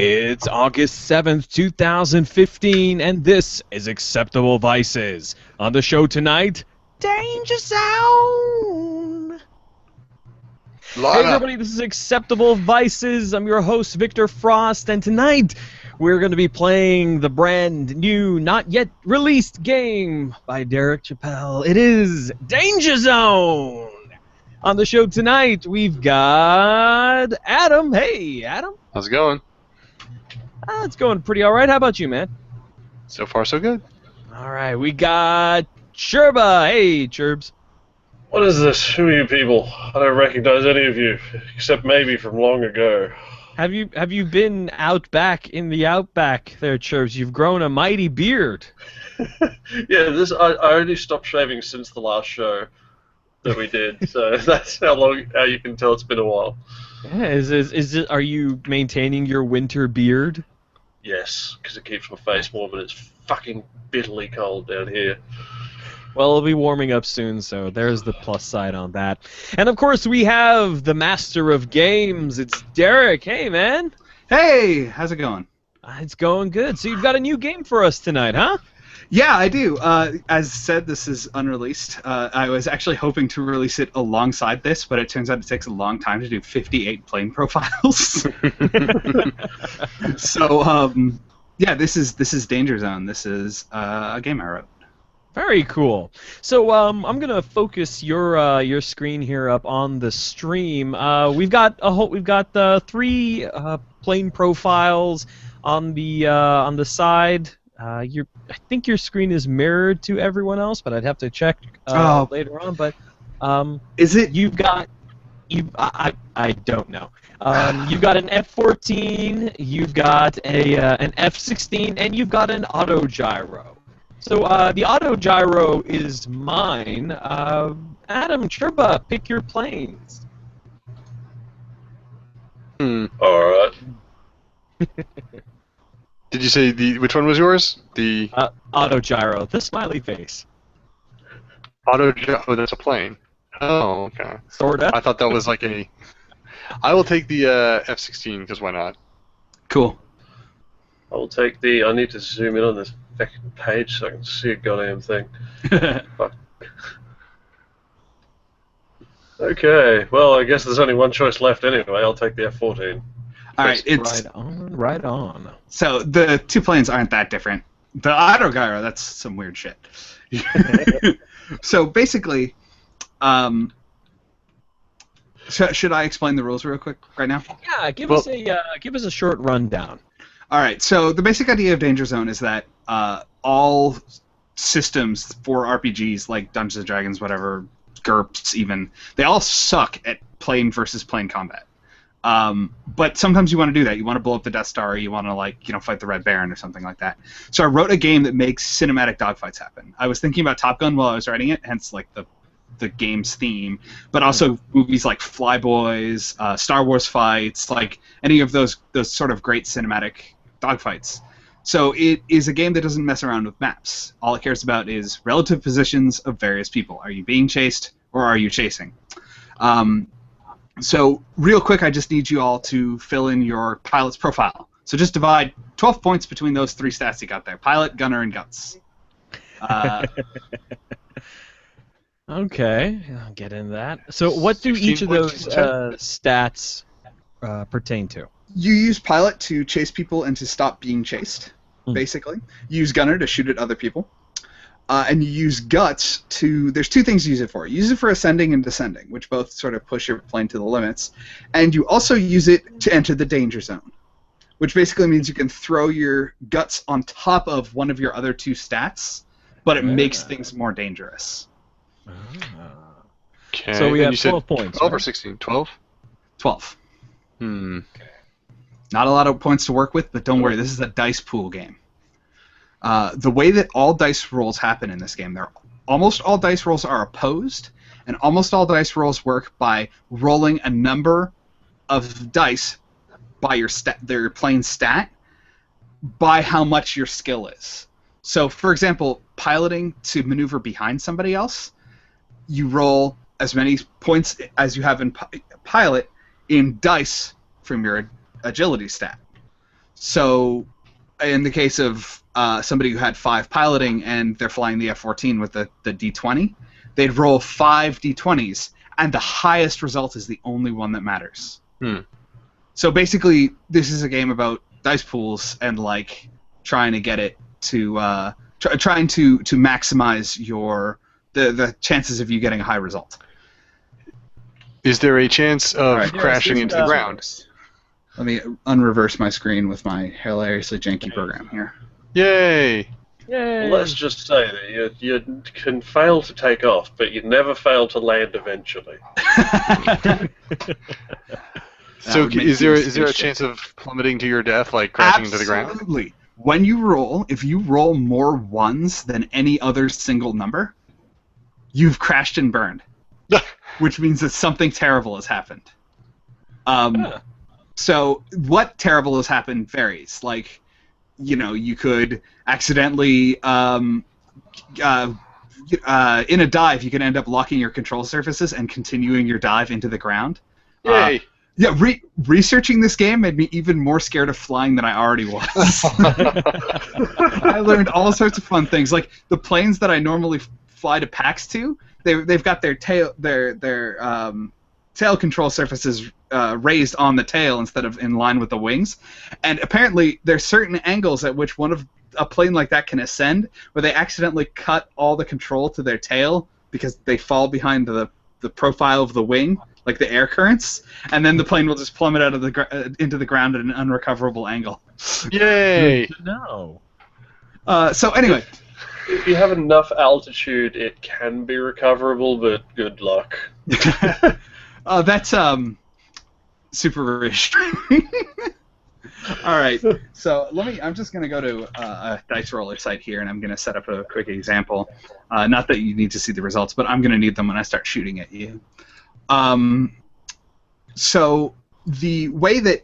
It's August 7th, 2015, and this is Acceptable Vices. On the show tonight, Danger Zone! Hey everybody, this is Acceptable Vices. I'm your host, Victor Frost, and tonight we're going to be playing the brand new, not yet released game by Derek Chappell. It is Danger Zone! On the show tonight, we've got Adam. Hey, Adam. How's it going? It's going pretty all right. How about you, man? So far, so good. All right, we got Churba. Hey, Churbs. What is this? Who are you people? I don't recognize any of you, except maybe from long ago. Have you been out back in the outback there, Churbs? You've grown a mighty beard. Yeah, I only stopped shaving since the last show that we did, so that's how you can tell it's been a while. Yeah, are you maintaining your winter beard? Yes, because it keeps my face warm and it's fucking bitterly cold down here. Well, it'll be warming up soon, so there's the plus side on that. And of course, we have the master of games. It's Derek. Hey, man. Hey, how's it going? It's going good. So you've got a new game for us tonight, huh? Yeah, I do. As said, this is unreleased. I was actually hoping to release it alongside this, but it turns out it takes a long time to do 58 plane profiles. So, yeah, this is Danger Zone. This is a game I wrote. Very cool. So I'm gonna focus your screen here up on the stream. We've got three plane profiles on the side. I think your screen is mirrored to everyone else, but I'd have to check later on. But is it? I don't know. You've got an F-14, you've got an F-16, and you've got an auto gyro. So the auto gyro is mine. Adam, Churba, pick your planes. All right. Did you say which one was yours? The auto gyro, the smiley face. auto gyro. Oh, that's a plane. Oh, okay. Sorta. I thought that was like a. I will take the F-16 because why not? Cool. I will take I need to zoom in on this fucking page so I can see a goddamn thing. Fuck. Okay, well, I guess there's only one choice left anyway. I'll take the F-14. All right, it's right on. So the two planes aren't that different. The auto gyro, that's some weird shit. So basically, should I explain the rules real quick right now? Yeah, give us a short rundown. All right, so the basic idea of Danger Zone is that all systems for RPGs like Dungeons & Dragons, whatever, GURPS even, they all suck at plane versus plane combat. But sometimes you want to do that. You want to blow up the Death Star, or you want to fight the Red Baron or something like that. So I wrote a game that makes cinematic dogfights happen. I was thinking about Top Gun while I was writing it, hence like the game's theme, but also movies like Flyboys, Star Wars fights, like any of those sort of great cinematic dogfights. So it is a game that doesn't mess around with maps. All it cares about is relative positions of various people. Are you being chased or are you chasing? So real quick, I just need you all to fill in your pilot's profile. So just divide 12 points between those three stats you got there: pilot, gunner, and guts. Okay, I'll get into that. So what do each of those stats pertain to? You use pilot to chase people and to stop being chased, basically. You use gunner to shoot at other people. And you use guts to... There's two things you use it for. You use it for ascending and descending, which both sort of push your plane to the limits. And you also use it to enter the danger zone, which basically means you can throw your guts on top of one of your other two stats, but it makes things more dangerous. Okay. So we have 12 points. 12 or right? 16? 12? 12. Hmm. Not a lot of points to work with, but don't worry, this is a dice pool game. The way that all dice rolls happen in this game, almost all dice rolls are opposed, and almost all dice rolls work by rolling a number of dice by their plain stat by how much your skill is. So, for example, piloting to maneuver behind somebody else, you roll as many points as you have in pilot in dice from your agility stat. So, in the case of somebody who had 5 piloting and they're flying the F-14 with the D20, they'd roll 5 D20s, and the highest result is the only one that matters. So basically, this is a game about dice pools and like trying to get it to trying to maximize the chances of you getting a high result. Is there a chance of crashing into the ground? Let me unreverse my screen with my hilariously janky program here. Yay! Well, let's just say that you can fail to take off, but you never fail to land eventually. So is there a chance of plummeting to your death, like crashing into the ground? Absolutely. When you roll, if you roll more ones than any other single number, you've crashed and burned, which means that something terrible has happened. So what terrible has happened varies. Like, you could accidentally, in a dive, you can end up locking your control surfaces and continuing your dive into the ground. Yay! Yeah, researching this game made me even more scared of flying than I already was. I learned all sorts of fun things, like the planes that I normally fly to PAX to. They've got their tail tail control surfaces raised on the tail instead of in line with the wings, and apparently there's certain angles at which a plane like that can ascend, where they accidentally cut all the control to their tail because they fall behind the profile of the wing, like the air currents, and then the plane will just plummet out of into the ground at an unrecoverable angle. Yay! Good to know. So anyway, If you have enough altitude, it can be recoverable, but good luck. that's super reassuring. All right, so I'm just going to go to a dice roller site here, and I'm going to set up a quick example. Not that you need to see the results, but I'm going to need them when I start shooting at you. So the way that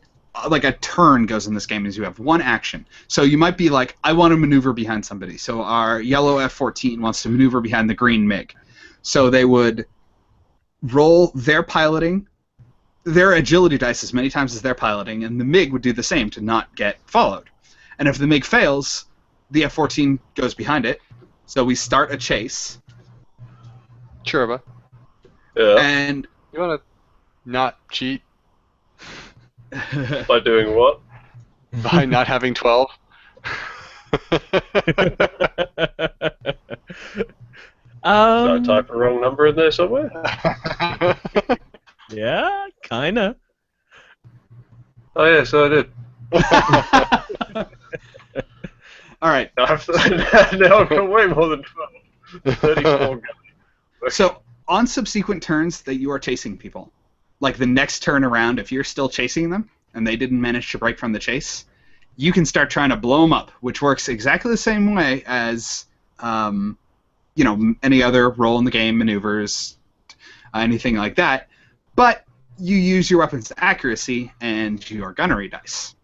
like a turn goes in this game is you have one action. So you might be like, I want to maneuver behind somebody. So our yellow F-14 wants to maneuver behind the green MiG. So they would roll their agility dice as many times as they're piloting, and the MiG would do the same to not get followed. And if the MiG fails, the F-14 goes behind it. So we start a chase. Churba. Yeah. And You want to not cheat By doing what? by not having 12? Did I type a wrong number in there somewhere? Yeah, kinda. Oh yeah, so I did. all right. Now I've got way more than 12. 34 guns. So on subsequent turns that you are chasing people, like the next turn around, if you're still chasing them and they didn't manage to break from the chase, you can start trying to blow them up, which works exactly the same way as any other role in the game, maneuvers, anything like that. But you use your weapon's accuracy and your gunnery dice.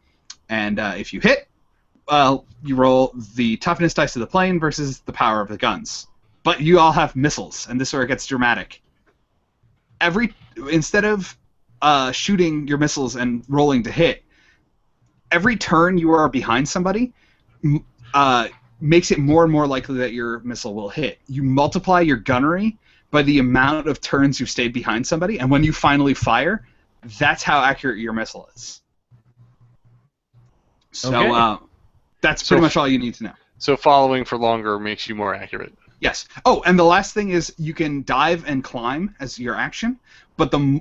And if you hit, you roll the toughness dice of the plane versus the power of the guns. But you all have missiles, and this is where it gets dramatic. Instead of shooting your missiles and rolling to hit, every turn you are behind somebody makes it more and more likely that your missile will hit. You multiply your gunnery by the amount of turns you've stayed behind somebody, and when you finally fire, that's how accurate your missile is. So Okay. that's pretty much all you need to know. So following for longer makes you more accurate. Yes. Oh, and the last thing is you can dive and climb as your action, but the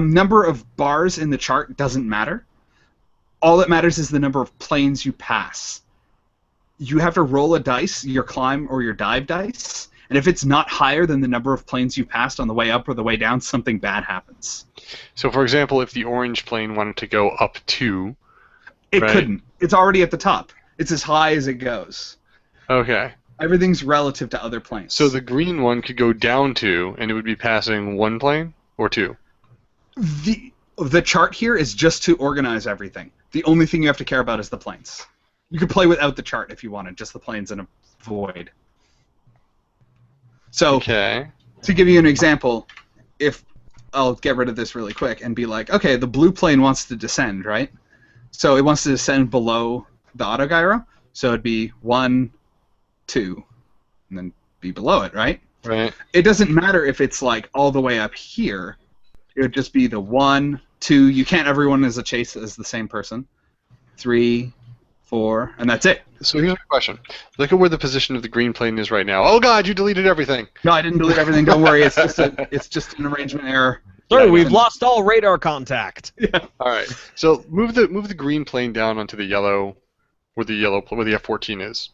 number of bars in the chart doesn't matter. All that matters is the number of planes you pass. You have to roll a dice, your climb or your dive dice, and if it's not higher than the number of planes you passed on the way up or the way down, something bad happens. So, for example, if the orange plane wanted to go up 2... It right? couldn't. It's already at the top. It's as high as it goes. Okay. Everything's relative to other planes. So the green one could go down 2, and it would be passing 1 plane? Or 2? The chart here is just to organize everything. The only thing you have to care about is the planes. You could play without the chart if you wanted, just the planes in a void. So, Okay. to give you an example, if I'll get rid of this really quick and be like, okay, the blue plane wants to descend, right? So it wants to descend below the autogyro. So it'd be 1, 2, and then be below it, right? Right. It doesn't matter if it's like all the way up here. It would just be the 1, 2. You can't everyone as a chase as the same person. 3, 4, and that's it. So here's my question. Look at where the position of the green plane is right now. Oh God, you deleted everything. No, I didn't delete everything. Don't worry. It's just an arrangement error. Sorry, we've lost all radar contact. All right. So move the green plane down onto the yellow, where the F-14 is,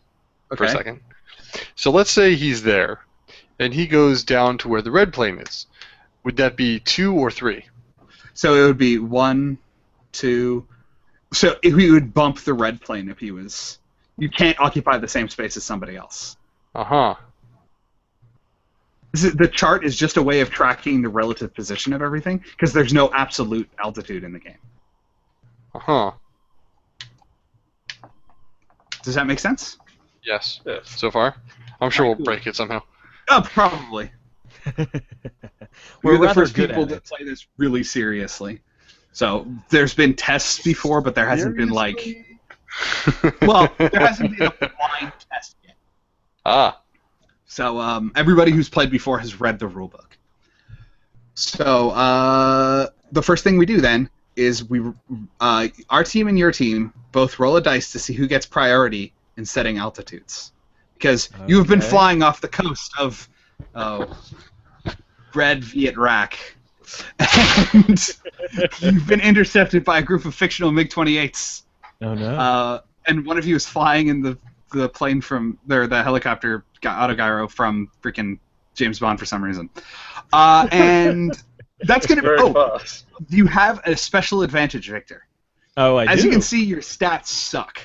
for a Okay. second. So let's say he's there, and he goes down to where the red plane is. Would that be 2 or 3? So it would be 1, 2. So if we would bump the red plane if he was. You can't occupy the same space as somebody else. Uh-huh. The chart is just a way of tracking the relative position of everything, because there's no absolute altitude in the game. Uh-huh. Does that make sense? Yes. Yes. So far? I'm sure we'll Cool. break it somehow. Oh, probably. We're We're the rather first good people at to it. play this really seriously. So there's been tests before, but there hasn't been like. Well, there hasn't been a blind test yet. Ah. So everybody who's played before has read the rulebook. So the first thing we do then is our team and your team both roll a dice to see who gets priority in setting altitudes, because you've been Okay. flying off the coast of Red Viet Rack, and you've been intercepted by a group of fictional MiG-28s. Oh no. And one of you is flying in the plane from the helicopter autogyro from freaking James Bond for some reason. And that's gonna be. Very Oh, fast. you have a special advantage, Victor. Oh, I As do. you can see, your stats suck.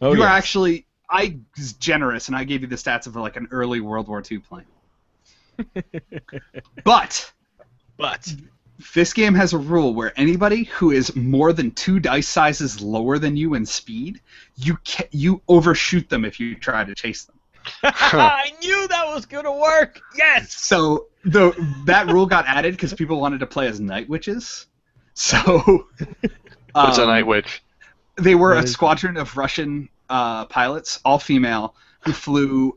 Oh, you are yes. actually. I was generous, and I gave you the stats of like an early World War II plane. But this game has a rule where anybody who is more than 2 dice sizes lower than you in speed, you overshoot them if you try to chase them. I knew that was gonna work. Yes. So that rule got added because people wanted to play as night witches. So What's a night witch? they were What a is squadron of Russian pilots, all female, who flew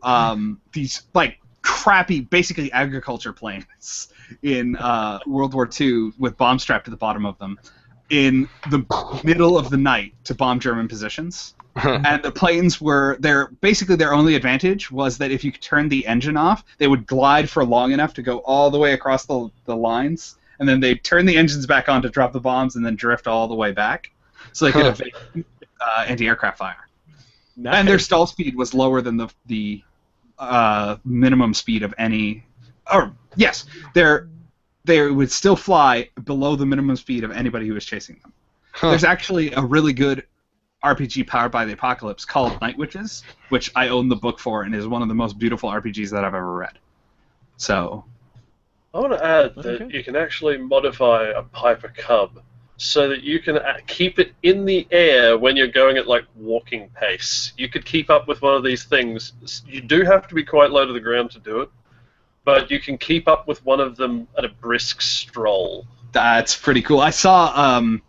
these like crappy, basically agriculture planes in World War II with bombs strapped to the bottom of them in the middle of the night to bomb German positions. And the planes were basically their only advantage was that if you turned the engine off, they would glide for long enough to go all the way across the lines, and then they'd turn the engines back on to drop the bombs and then drift all the way back, so they could evade anti-aircraft fire. Nice. And their stall speed was lower than the minimum speed of any. Or yes, they would still fly below the minimum speed of anybody who was chasing them. There's actually a really good RPG powered by the apocalypse called Night Witches, which I own the book for and is one of the most beautiful RPGs that I've ever read. So I want to add that Okay. you can actually modify a Piper Cub so that you can keep it in the air when you're going at like walking pace. You could keep up with one of these things. You do have to be quite low to the ground to do it, but you can keep up with one of them at a brisk stroll. that's pretty cool. I saw when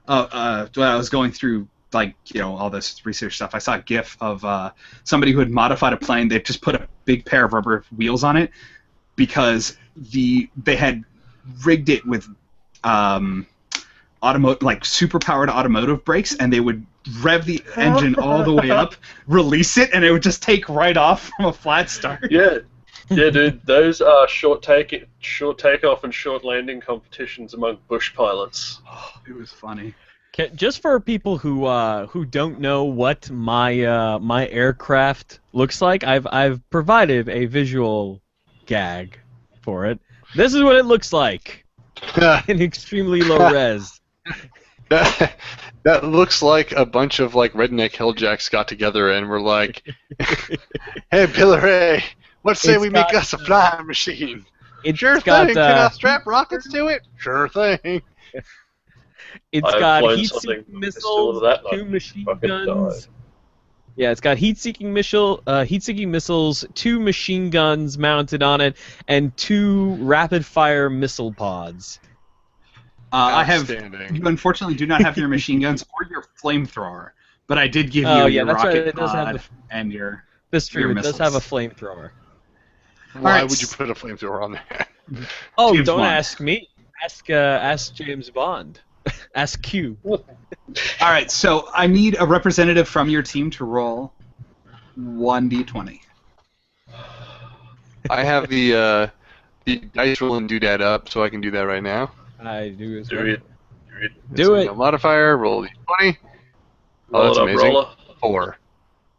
I was going through all this research stuff, I saw a GIF of somebody who had modified a plane. They just put a big pair of rubber wheels on it because they had rigged it with super powered automotive brakes, and they would rev the engine all the way up, release it, and it would just take right off from a flat start. Yeah, dude, those are short takeoff and short landing competitions among bush pilots. Oh, it was funny. Just for people who don't know what my aircraft looks like, I've provided a visual gag for it. This is what it looks like in extremely low res. That looks like a bunch of like redneck hilljacks got together and were like, "Hey, Pillar, what say It's we make got, us a flying machine? It's Sure got, thing. Can I strap rockets to it? Sure thing." It's I've got flown heat-seeking something similar missiles, to that, 2 I've machine fucking guns. died. Yeah, it's got heat-seeking missiles, 2 machine guns mounted on it, and 2 rapid-fire missile pods. I have. Outstanding. You unfortunately do not have your machine guns or your your flamethrower, but I did give you Oh, your yeah, that's right, rocket it does have pod and your. That's true. Your It does have a missiles. flamethrower. Why Alright, would you put a flamethrower on there? Oh, James don't Bond. ask me. Ask James Bond. Ask Q. All right, so I need a representative from your team to roll 1d20. I have the dice roll and doodad up, so I can do that right now. I do as Do well. it. Do it. No modifier. Roll d20. Oh, Roll that's it up, amazing. roller. 4.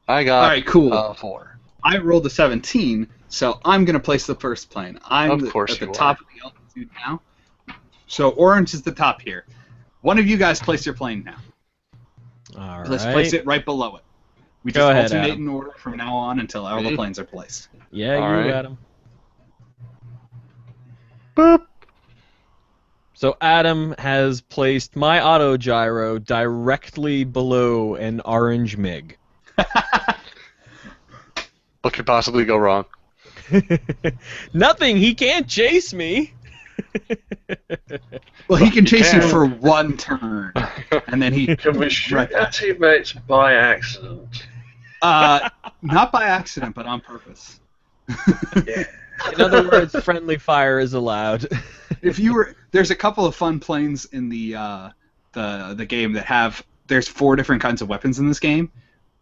I got. All right, cool. 4. I rolled a 17, so I'm going to place the first plane. I'm Of course at the you top of the altitude now. So orange is the top here. One of you guys place your plane now. All Let's right. place it right below it. We Go just ahead, alternate Adam. in order from now on until all the Me? planes are placed. Yeah, All you, right. Adam. Boop. So Adam has placed my auto gyro directly below an orange MiG. What could possibly go wrong? Nothing. He can't chase me. Well, he can You chase you can. for one turn, and then he. Can we shoot Right. our teammates by accident? Not by accident, but on purpose. Yeah. In other words, friendly fire is allowed. If you were, there's a couple of fun planes in the game that have. There's 4 different kinds of weapons in this game.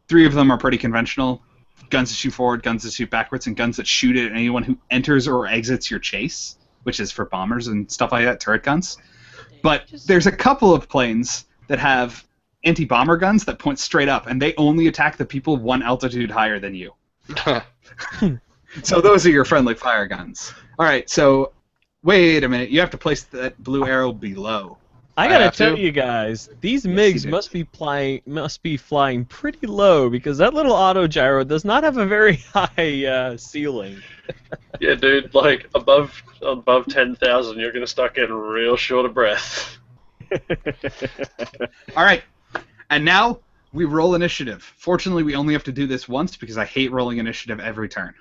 3 of them are pretty conventional: guns that shoot forward, guns that shoot backwards, and guns that shoot at anyone who enters or exits your chase, which is for bombers and stuff like that, turret guns. But there's a couple of planes that have anti-bomber guns that point straight up, and they only attack the people 1 altitude higher than you. So those are your friendly fire guns. All right, so wait a minute. You have to place that blue arrow below. I I gotta have tell to? you guys, these you MiGs do. must be flying pretty low because that little auto gyro does not have a very high ceiling. Yeah, dude, like above 10,000, you're gonna start getting real short of breath. All right, and now we roll initiative. Fortunately, we only have to do this once because I hate rolling initiative every turn.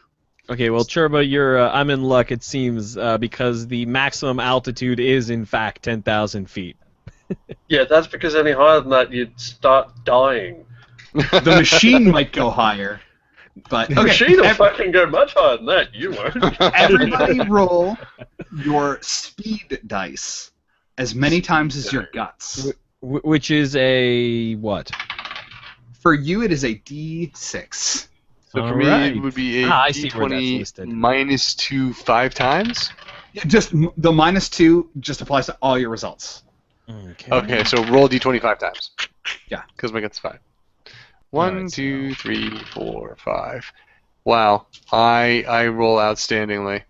Okay, well, Churba, I'm in luck, it seems, because the maximum altitude is, in fact, 10,000 feet. Yeah, that's because any higher than that, you'd start dying. The machine might go higher, but The okay. machine will fucking go much higher than that. You won't. Everybody roll your speed dice as many times as your guts. Which is a what? For you, it is a D6. So for me, Alright. it would be a I see where that's D20 listed. minus 2 5 times. Yeah, just the -2 just applies to all your results. Okay. Okay, so roll D20 5 times. Yeah. Because my gut's 5. 1, Alright, 2, 3, 4, 5. Wow, I roll outstandingly.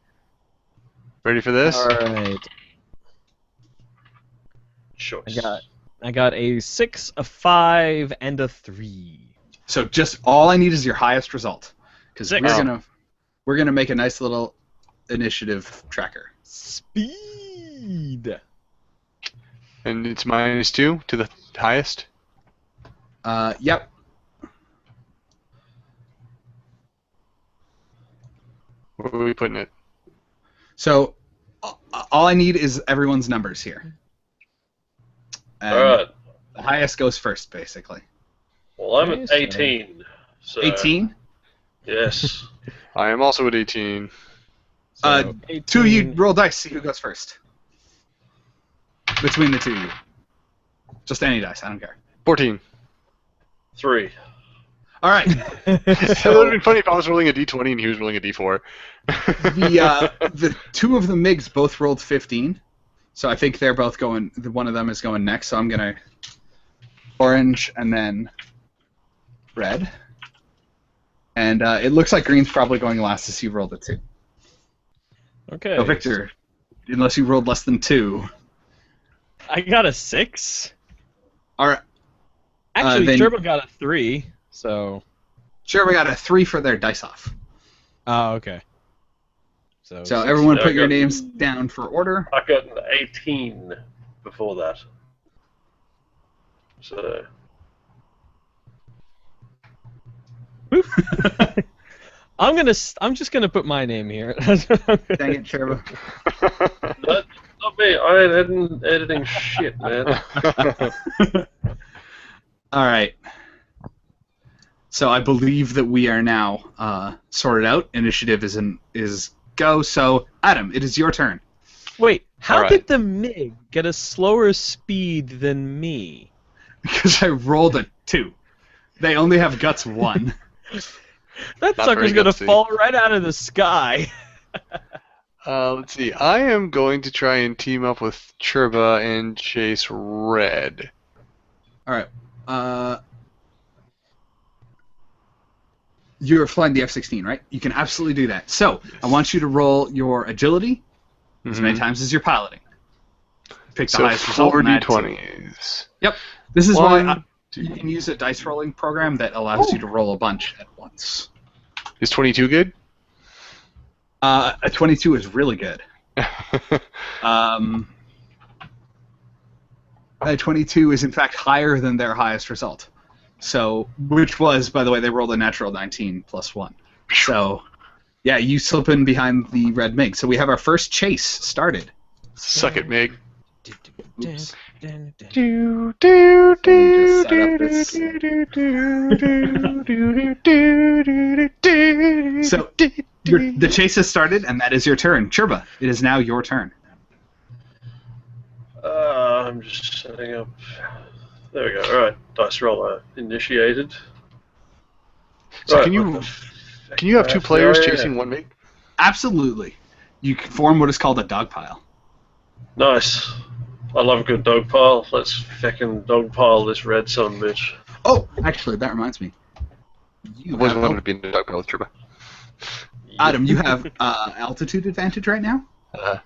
Ready for this? Alright. Choice. I got a 6, a 5, and a 3. So just all I need is your highest result, because Six. we're gonna make a nice little initiative tracker. Speed. And it's minus 2 to the highest. Yep. Where are we putting it? So all I need is everyone's numbers here. And Alright. the highest goes first, basically. Well, I'm Nice. at 18. So, 18. Yes. I am also at 18. So, 2 of you 18. roll dice. See who goes first. Between the 2 of you. Just any dice. I don't care. 14. 3. All right. It would have been funny if I was rolling a D20 and he was rolling a D4. The 2 of the MiGs both rolled 15, so I think they're both going. One of them is going next. So I'm gonna orange and then red, and it looks like green's probably going last as you rolled a 2. Okay. So Victor, unless you rolled less than 2. I got a 6. All right. Actually, then- Turbo got a 3, so... Sure, we got a 3 for their dice off. Oh, okay. So Everyone Yeah, put your good. names down for order. I got an 18 before that. So, I'm just gonna put my name here. Dang it, Sherba. not me. I ain't editing shit, man. All right. So I believe that we are now sorted out. Initiative is go. So Adam, it is your turn. Wait, how All right. did the MiG get a slower speed than me? Because I rolled a 2. They only have guts 1. That Not sucker's very gonna gutsy. fall right out of the sky. Let's see. I am going to try and team up with Churba and chase Red. All right. You're flying the F-16, right? You can absolutely do that. So I want you to roll your agility as many times as you're piloting. Pick the So highest result. 4 and add 2. d20s. Yep. This is One, why you can use a dice rolling program that allows you to roll a bunch at once. Is 22 good? A 22 is really good. A 22 is in fact higher than their highest result. So, which was, by the way, they rolled a natural 19 plus 1. So, yeah, you slip in behind the red MiG. So we have our first chase started. Suck it, Mig. Oops. Do, just set up this- So, the chase has started, and that is your turn. Churba, it is now your turn. I'm just setting up. There we go. All right, dice roller initiated. So Right, can you what the can you have 2 heck? players Yeah, yeah, chasing yeah. 1 Mig? Absolutely. You can form what is called a dog pile. Nice. I love a good dog pile. Let's feckin' dog pile this red son of a bitch. Oh, actually, that reminds me. I wasn't wanting to be in the dog pile with Churba. Adam, you have altitude advantage right now. Uh,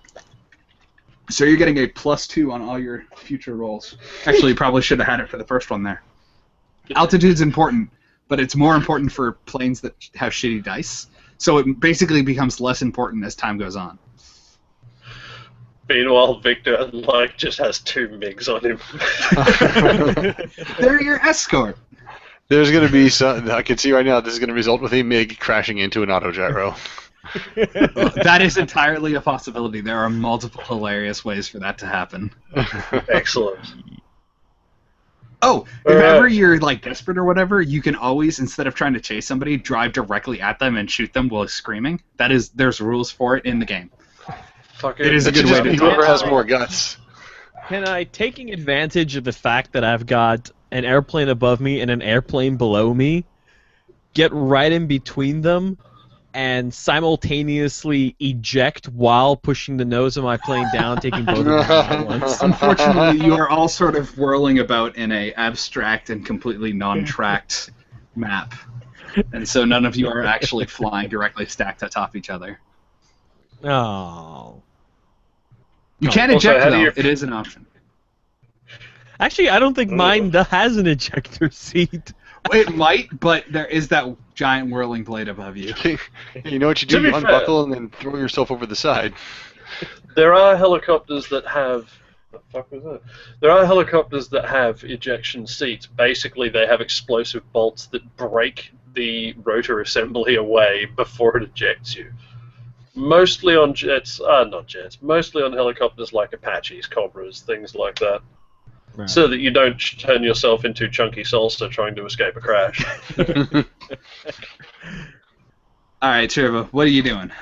So you're getting a +2 on all your future rolls. Actually, you probably should have had it for the first one there. Altitude's important, but it's more important for planes that have shitty dice. So it basically becomes less important as time goes on. Meanwhile, Victor just has 2 MiGs on him. They're your escort. There's going to be some. I can see right now this is going to result with a MiG crashing into an autogyro. That is entirely a possibility. There are multiple hilarious ways for that to happen. Excellent. Oh, if Alright. ever you're desperate or whatever, you can always, instead of trying to chase somebody, drive directly at them and shoot them while screaming. There's rules for it in the game. Fucking, It is a That should good way just to be do whoever it. has more guts. Can I, taking advantage of the fact that I've got an airplane above me and an airplane below me, get right in between them and simultaneously eject while pushing the nose of my plane down, taking both of them out at once? Unfortunately, you are all sort of whirling about in a abstract and completely non-tracked map, and so none of you are actually flying directly stacked atop each other. Oh. You can Also, eject how do though; you- it is an option. Actually, I don't think mine has an ejector seat. It might, but there is that giant whirling blade above you. You know what you do? To be You fair- unbuckle and then throw yourself over the side. There are helicopters that have. What the fuck was that? There are helicopters that have ejection seats. Basically, they have explosive bolts that break the rotor assembly away before it ejects you. Mostly on jets, not jets. Mostly on helicopters like Apaches, Cobras, things like that. Right. So that you don't turn yourself into chunky salsa trying to escape a crash. All right, Chirva, what are you doing?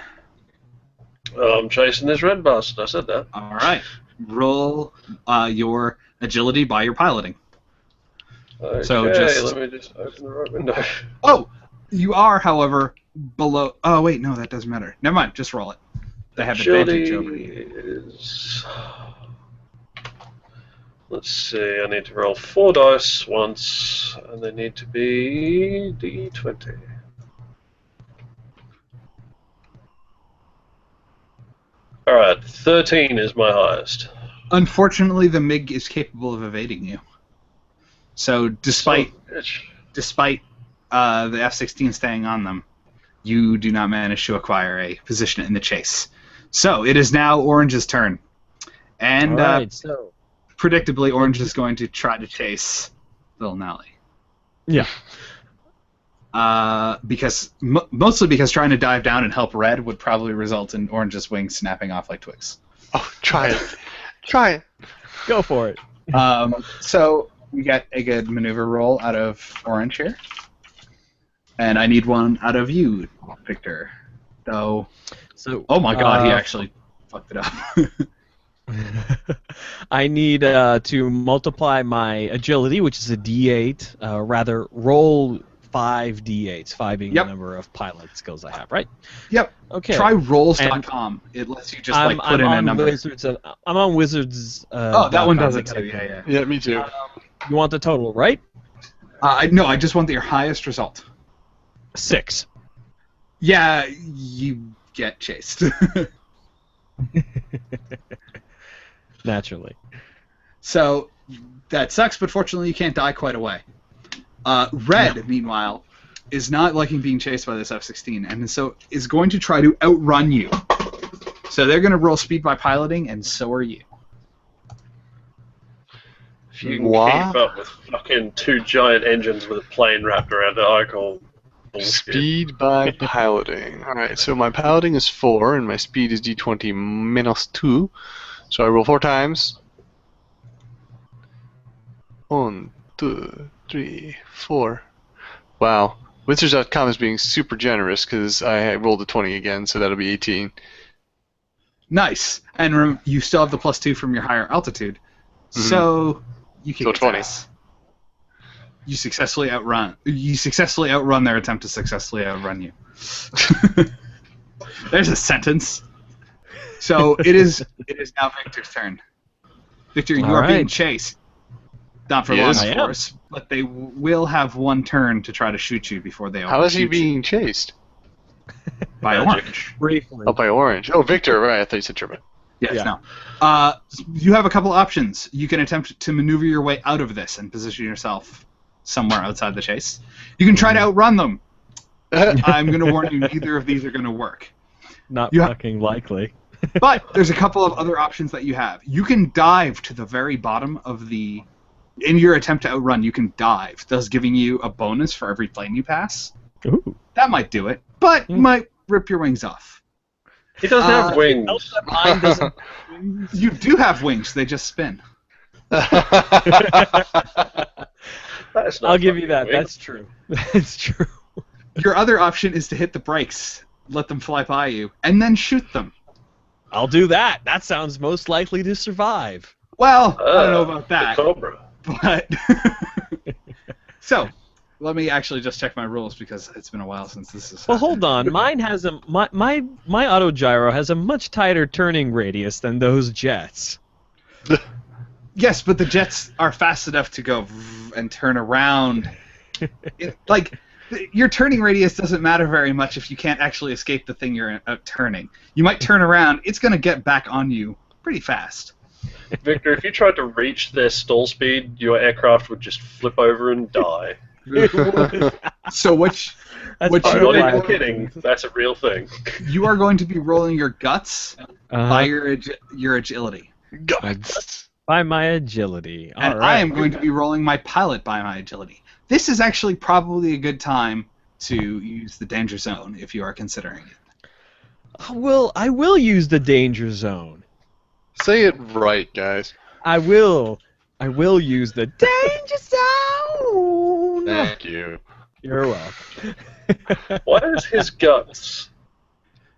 I'm chasing this red bastard. I said that. All right, roll your agility by your piloting. Okay, So just- let me just open the right window. Oh, you are, however, below. Oh wait, no, that doesn't matter. Never mind, just roll it. They have advantage over you. Is... Let's see, I need to roll 4 dice once, and they need to be D20. Alright, 13 is my highest. Unfortunately, the MiG is capable of evading you. So, despite the F-16 staying on them, you do not manage to acquire a position in the chase. So, it is now Orange's turn. And Alright, so... predictably, Orange is going to try to chase Little Nelly. Yeah. Mostly because trying to dive down and help Red would probably result in Orange's wings snapping off like twigs. Oh, try it. Try it. Go for it. So we get a good maneuver roll out of Orange here. And I need one out of you, Victor. Though, oh my god, he actually fucked it up. I need to multiply my agility, which is a D8, rather roll 5 D8s, 5 being the number of pilot skills I have, right? Yep. Okay. Try rolls.com. It lets you just put in a number. I'm on Wizards. That one does it too. Yeah. Yeah, me too. You want the total, right? No, I just want your highest result. 6. Yeah, you get chased. Naturally. So that sucks, but fortunately you can't die quite away. Red, meanwhile, is not liking being chased by this F-16, and so is going to try to outrun you. So they're going to roll speed by piloting, and so are you. If you can keep up with fucking 2 giant engines with a plane wrapped around it, I call bullshit. Speed by piloting. Alright, so my piloting is 4, and my speed is D20 minus 2. So I roll 4 times. 1, 2, 3, 4. Wow. Wizards.com is being super generous because I rolled a 20 again, so that'll be 18. Nice. And you still have the +2 from your higher altitude. So you can 20. You successfully outrun their attempt to successfully outrun you. There's a sentence. So it is now Victor's turn. Victor, you are being chased. Not for long, of course, but they will have one turn to try to shoot you before they How is he being chased? By Orange. Briefly. Oh, by Orange. Oh, Victor, right. I thought you said German. Yes, no. You have a couple options. You can attempt to maneuver your way out of this and position yourself somewhere outside the chase. You can try to outrun them. I'm going to warn you, neither of these are going to work. Not fucking likely. But there's a couple of other options that you have. You can dive to the very bottom of the... In your attempt to outrun, you can dive, thus giving you a bonus for every plane you pass. Ooh. That might do it, but might rip your wings off. He doesn't have wings. You do have wings, they just spin. I'll give you that. That's true. That's true. Your other option is to hit the brakes, let them fly by you, and then shoot them. I'll do that. That sounds most likely to survive. Well, I don't know about that. The Cobra. But so, let me actually just check my rules because it's been a while since this is. Well, hold on. Mine has my autogyro has a much tighter turning radius than those jets. Yes, but the jets are fast enough to go and turn around. Your turning radius doesn't matter very much if you can't actually escape the thing you're turning. You might turn around; it's going to get back on you pretty fast. Victor, if you tried to reach their stall speed, your aircraft would just flip over and die. So which I'm not even kidding. That's a real thing. You are going to be rolling your guts by your agility. Guts. By my agility. And I am going to be rolling my pilot by my agility. This is actually probably a good time to use the danger zone if you are considering it. I will use the danger zone. Say it right, guys. I will use the danger zone. Thank you. You're welcome. Why is his guts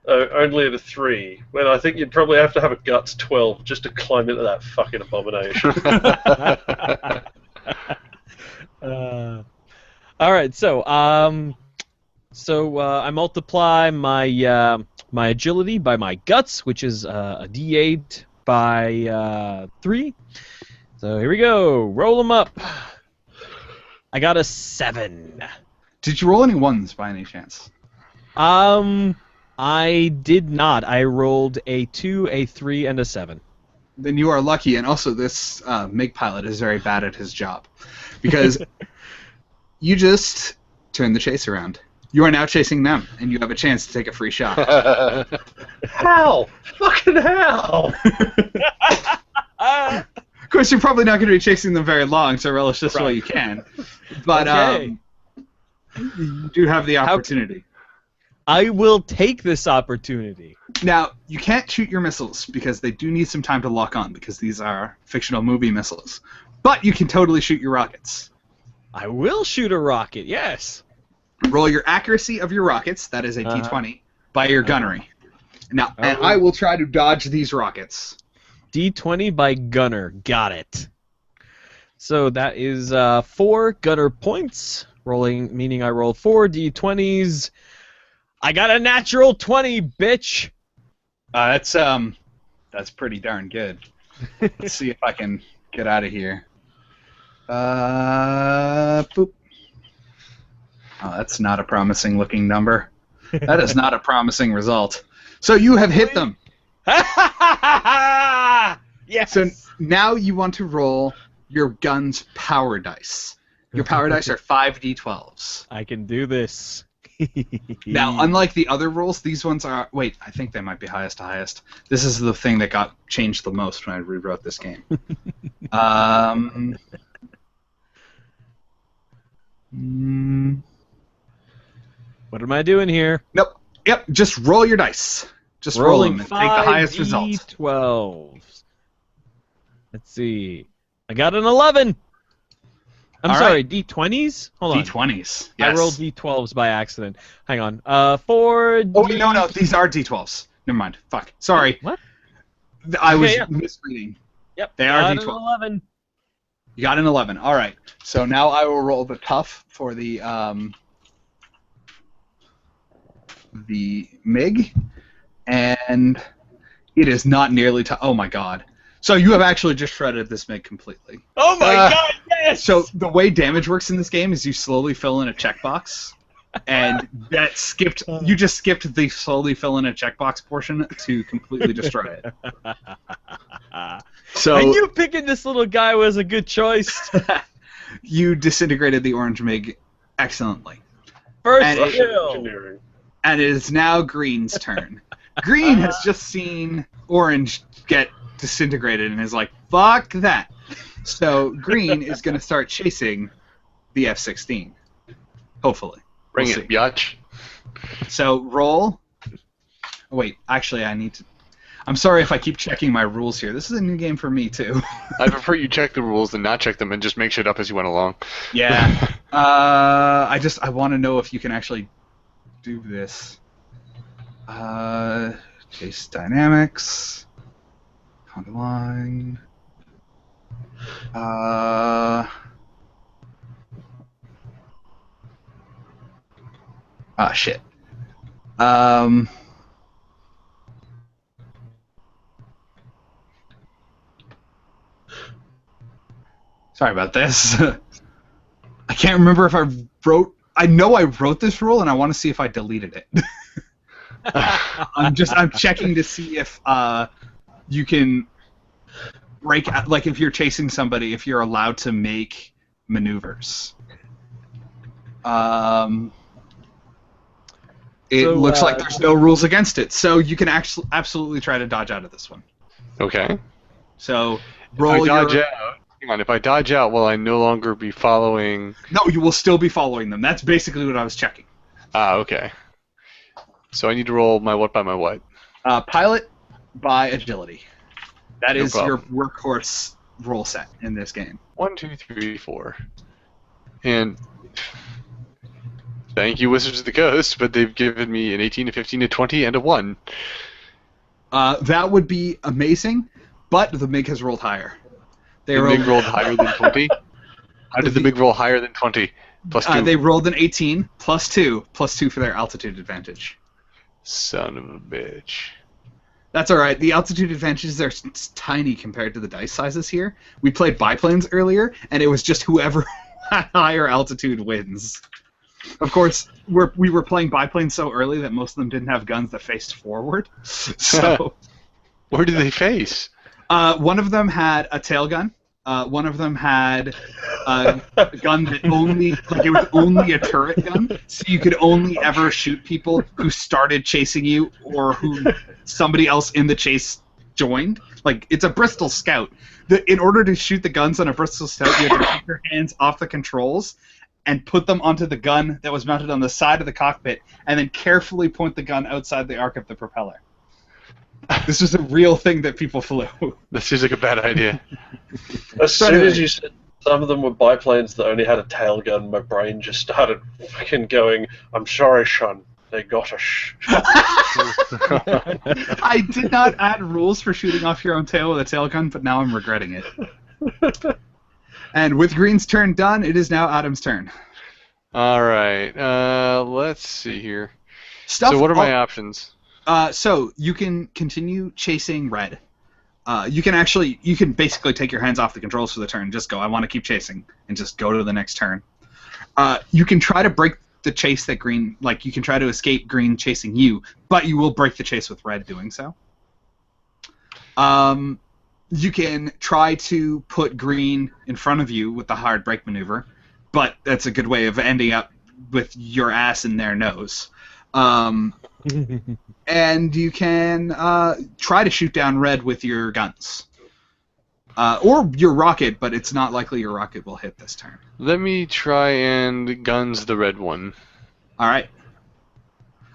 only at a 3, when I think you'd probably have to have a guts 12 just to climb into that fucking abomination? All right, so I multiply my my agility by my guts, which is a D8 by 3. So here we go. Roll them up. I got a 7. Did you roll any ones by any chance? I did not. I rolled a 2, a 3, and a 7. Then you are lucky, and also this MiG pilot is very bad at his job. Because you just turn the chase around. You are now chasing them, and you have a chance to take a free shot. How? Fucking how? Of course, you're probably not going to be chasing them very long, so relish this while you can. But you do have the opportunity. I will take this opportunity. Now, you can't shoot your missiles because they do need some time to lock on because these are fictional movie missiles. But you can totally shoot your rockets. I will shoot a rocket, yes. Roll your accuracy of your rockets, that is a D20, by your gunnery. Now, and I will try to dodge these rockets. D20 by gunner, got it. So that is 4 gunner points, rolling, meaning I rolled 4 D20s. I got a natural 20, bitch! That's pretty darn good. Let's see if I can get out of here. Boop. Oh, that's not a promising looking number. That is not a promising result. So you have hit them. Yes. So now you want to roll your gun's power dice. Your power dice are 5d12s. I can do this. Now, unlike the other rolls, these ones are... Wait, I think they might be highest to highest. This is the thing that got changed the most when I rewrote this game. What am I doing here? Nope. Yep, just roll your dice. Just roll them and take the highest result. D12s. Let's see. I got an 11. I'm sorry, right. D20s? Hold on. D20s. Yes. I rolled D12s by accident. Hang on. 4 D... Oh, wait, no, these are D12s. Never mind. Fuck. Sorry. What? I was misreading. Yep. They are got D12. an 11. You got an 11. All right. So now I will roll the tough for the MiG, and it is not nearly tough. Oh my god. So you have actually just shredded this MiG completely. Oh my god, yes! So the way damage works in this game is you slowly fill in a checkbox, and that skipped. You just skipped the slowly fill in a checkbox portion to completely destroy it. So and you picking this little guy was a good choice. You disintegrated the orange MiG excellently. First And kill. Engineering. And it is now Green's turn. Green has just seen Orange get disintegrated and is like, fuck that. So Green is going to start chasing the F-16. Hopefully. Bring We'll it, see. biatch. So roll. Oh, wait, actually, I need to... I'm sorry if I keep checking my rules here. This is a new game for me, too. I prefer you check the rules than not check them and just make shit up as you went along. Yeah. I want to know if you can actually do this. Chase dynamics. Conga line. Shit. Sorry about this. I can't remember if I wrote... I know I wrote this rule, and I want to see if I deleted it. I'm checking to see if you can break... Like, if you're chasing somebody, if you're allowed to make maneuvers. It looks like there's no rules against it, so you can absolutely try to dodge out of this one. Okay. So, roll your... Hang on, if I dodge out, will I no longer be following... No, you will still be following them. That's basically what I was checking. Okay. So I need to roll my what by my what? Pilot by agility. That is your problem. workhorse roll set in this game. 1, 2, 3, 4. And... Thank you, Wizards of the Coast, but they've given me an 18, a 15, a 20, and a 1. That would be amazing, but the MiG has rolled higher. The MiG rolled higher than 20? How did the MiG roll higher than 20? Plus 2? They rolled an 18, plus 2 for their altitude advantage. Son of a bitch. That's alright. The altitude advantages are tiny compared to the dice sizes here. We played biplanes earlier, and it was just whoever had higher altitude wins. Of course, we were playing biplanes so early that most of them didn't have guns that faced forward. So, Where did they face? one of them had a tail gun. One of them had a gun that only, like, it was only a turret gun, so you could only ever shoot people who started chasing you or who somebody else in the chase joined. Like, it's a Bristol Scout. In order to shoot the guns on a Bristol Scout, you had to take your hands off the controls and put them onto the gun that was mounted on the side of the cockpit, and then carefully point the gun outside the arc of the propeller. This was a real thing that people flew. That seems like a bad idea. As soon as you said some of them were biplanes that only had a tail gun, my brain just started fucking going, I'm sorry, Sean. They got us. I did not add rules for shooting off your own tail with a tail gun, but now I'm regretting it. And with Green's turn done, it is now Adam's turn. All right. Let's see here. So what are my options? So you can continue chasing Red. You can basically take your hands off the controls for the turn. Just go, I want to keep chasing, and just go to the next turn. You can try to break the chase that Green, you can try to escape Green chasing you, but you will break the chase with Red doing so. You can try to put Green in front of you with the hard brake maneuver, but that's a good way of ending up with your ass in their nose. And you can try to shoot down Red with your guns. Or your rocket, but it's not likely your rocket will hit this turn. Let me try and guns the red one. All right.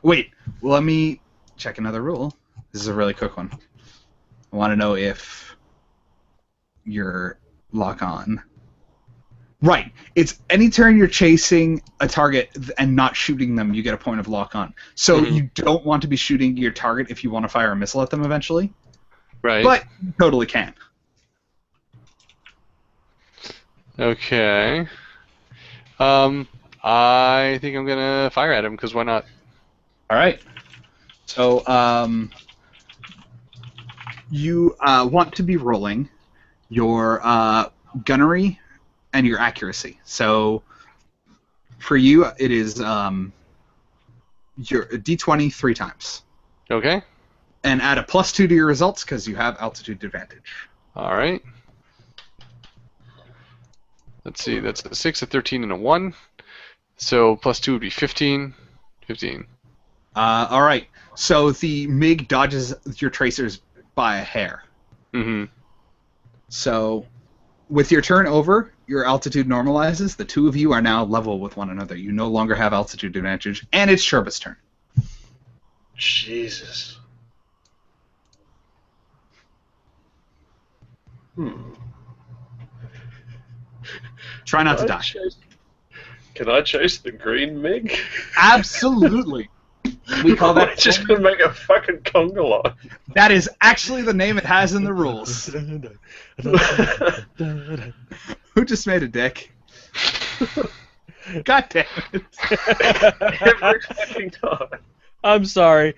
Wait, let me check another rule. This is a really quick one. I want to know if you're lock on. Right. It's any turn you're chasing a target and not shooting them, you get a point of lock on. So you don't want to be shooting your target if you want to fire a missile at them eventually. Right. But you totally can. Okay. I think I'm gonna fire at him because why not? All right. So you want to be rolling your gunnery and your accuracy. So for you, it is your D20 3 times. Okay. And add a +2 to your results because you have altitude advantage. All right. Let's see. That's a 6, a 13, and a 1. So +2 would be 15. 15. All right. So the MiG dodges your tracers by a hair. Mm-hmm. So with your turn over, your altitude normalizes. The two of you are now level with one another. You no longer have altitude advantage, and it's Sherba's turn. Jesus. Try not to die. Can I chase the green MiG? Absolutely. We call that. Just gonna make a fucking conga line. That is actually the name it has in the rules. Who just made a dick? God damn it. Every fucking time. I'm sorry.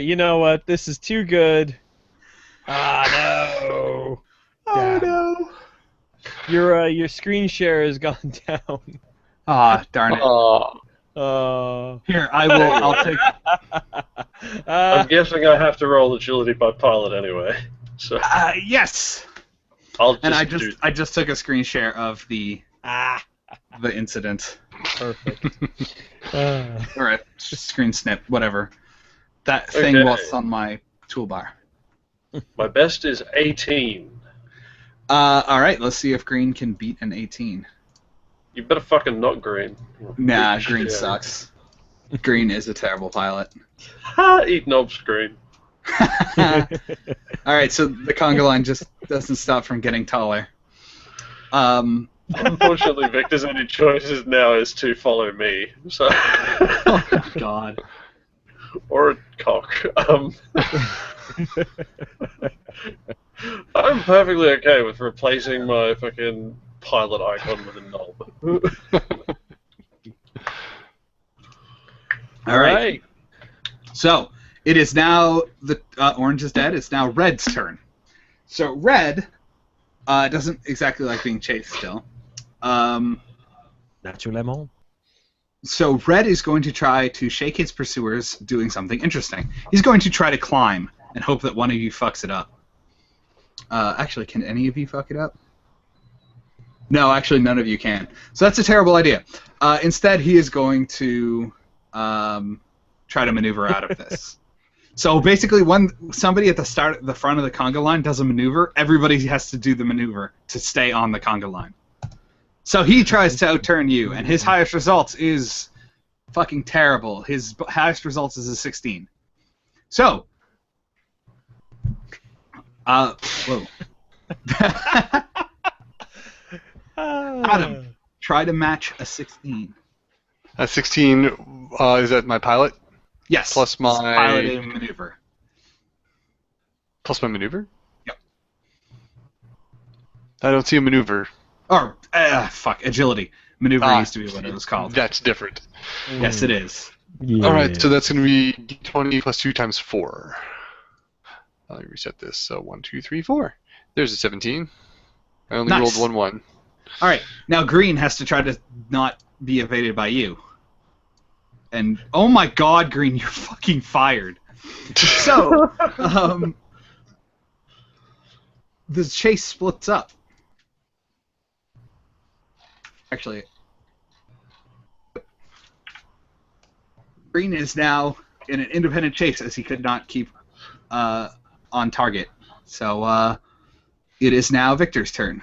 You know what? This is too good. Ah, no. Oh no. Your screen share has gone down. Ah, darn it. Here, I'll take. I'm guessing I have to roll agility by pilot anyway. So Yes. I'll just And I just took a screen share of the incident. Perfect. Or a screen snip, whatever. That thing Okay. was on my toolbar. My best is 18. All right, let's see if Green can beat an 18. You better fucking not green. Nah, Bitch, Green yeah. sucks. Green is a terrible pilot. Ha! Eat knobs, green. All right, so the conga line just doesn't stop from getting taller. Unfortunately, Victor's only choices now is to follow me. So. Oh God. Or a cock. I'm perfectly okay with replacing my fucking pilot icon with a knob. All right. So it is now the orange is dead. It's now Red's turn. So Red doesn't exactly like being chased still. Naturellement. So Red is going to try to shake his pursuers doing something interesting. He's going to try to climb and hope that one of you fucks it up. Actually, can any of you fuck it up? No, actually none of you can. So that's a terrible idea. Instead, he is going to try to maneuver out of this. So basically, when somebody at the front of the conga line does a maneuver, everybody has to do the maneuver to stay on the conga line. So he tries to outturn you, and his highest results is fucking terrible. His highest results is a 16. So Whoa. Adam, try to match a 16. A 16, is that my pilot? Yes. Plus my... Piloting maneuver. Plus my maneuver? Yep. I don't see a maneuver. Or, fuck, agility. Maneuver used to be what it was called. That's different. Yes, it is. Yeah. Alright, so that's going to be d20 plus 2 times 4. Let me reset this. So 1, 2, 3, 4. There's a 17. I only Nice. rolled 1-1. Alright, now Green has to try to not be evaded by you. And, oh my god, Green, you're fucking fired. So, the chase splits up. Actually, Green is now in an independent chase as he could not keep on target. So it is now Victor's turn.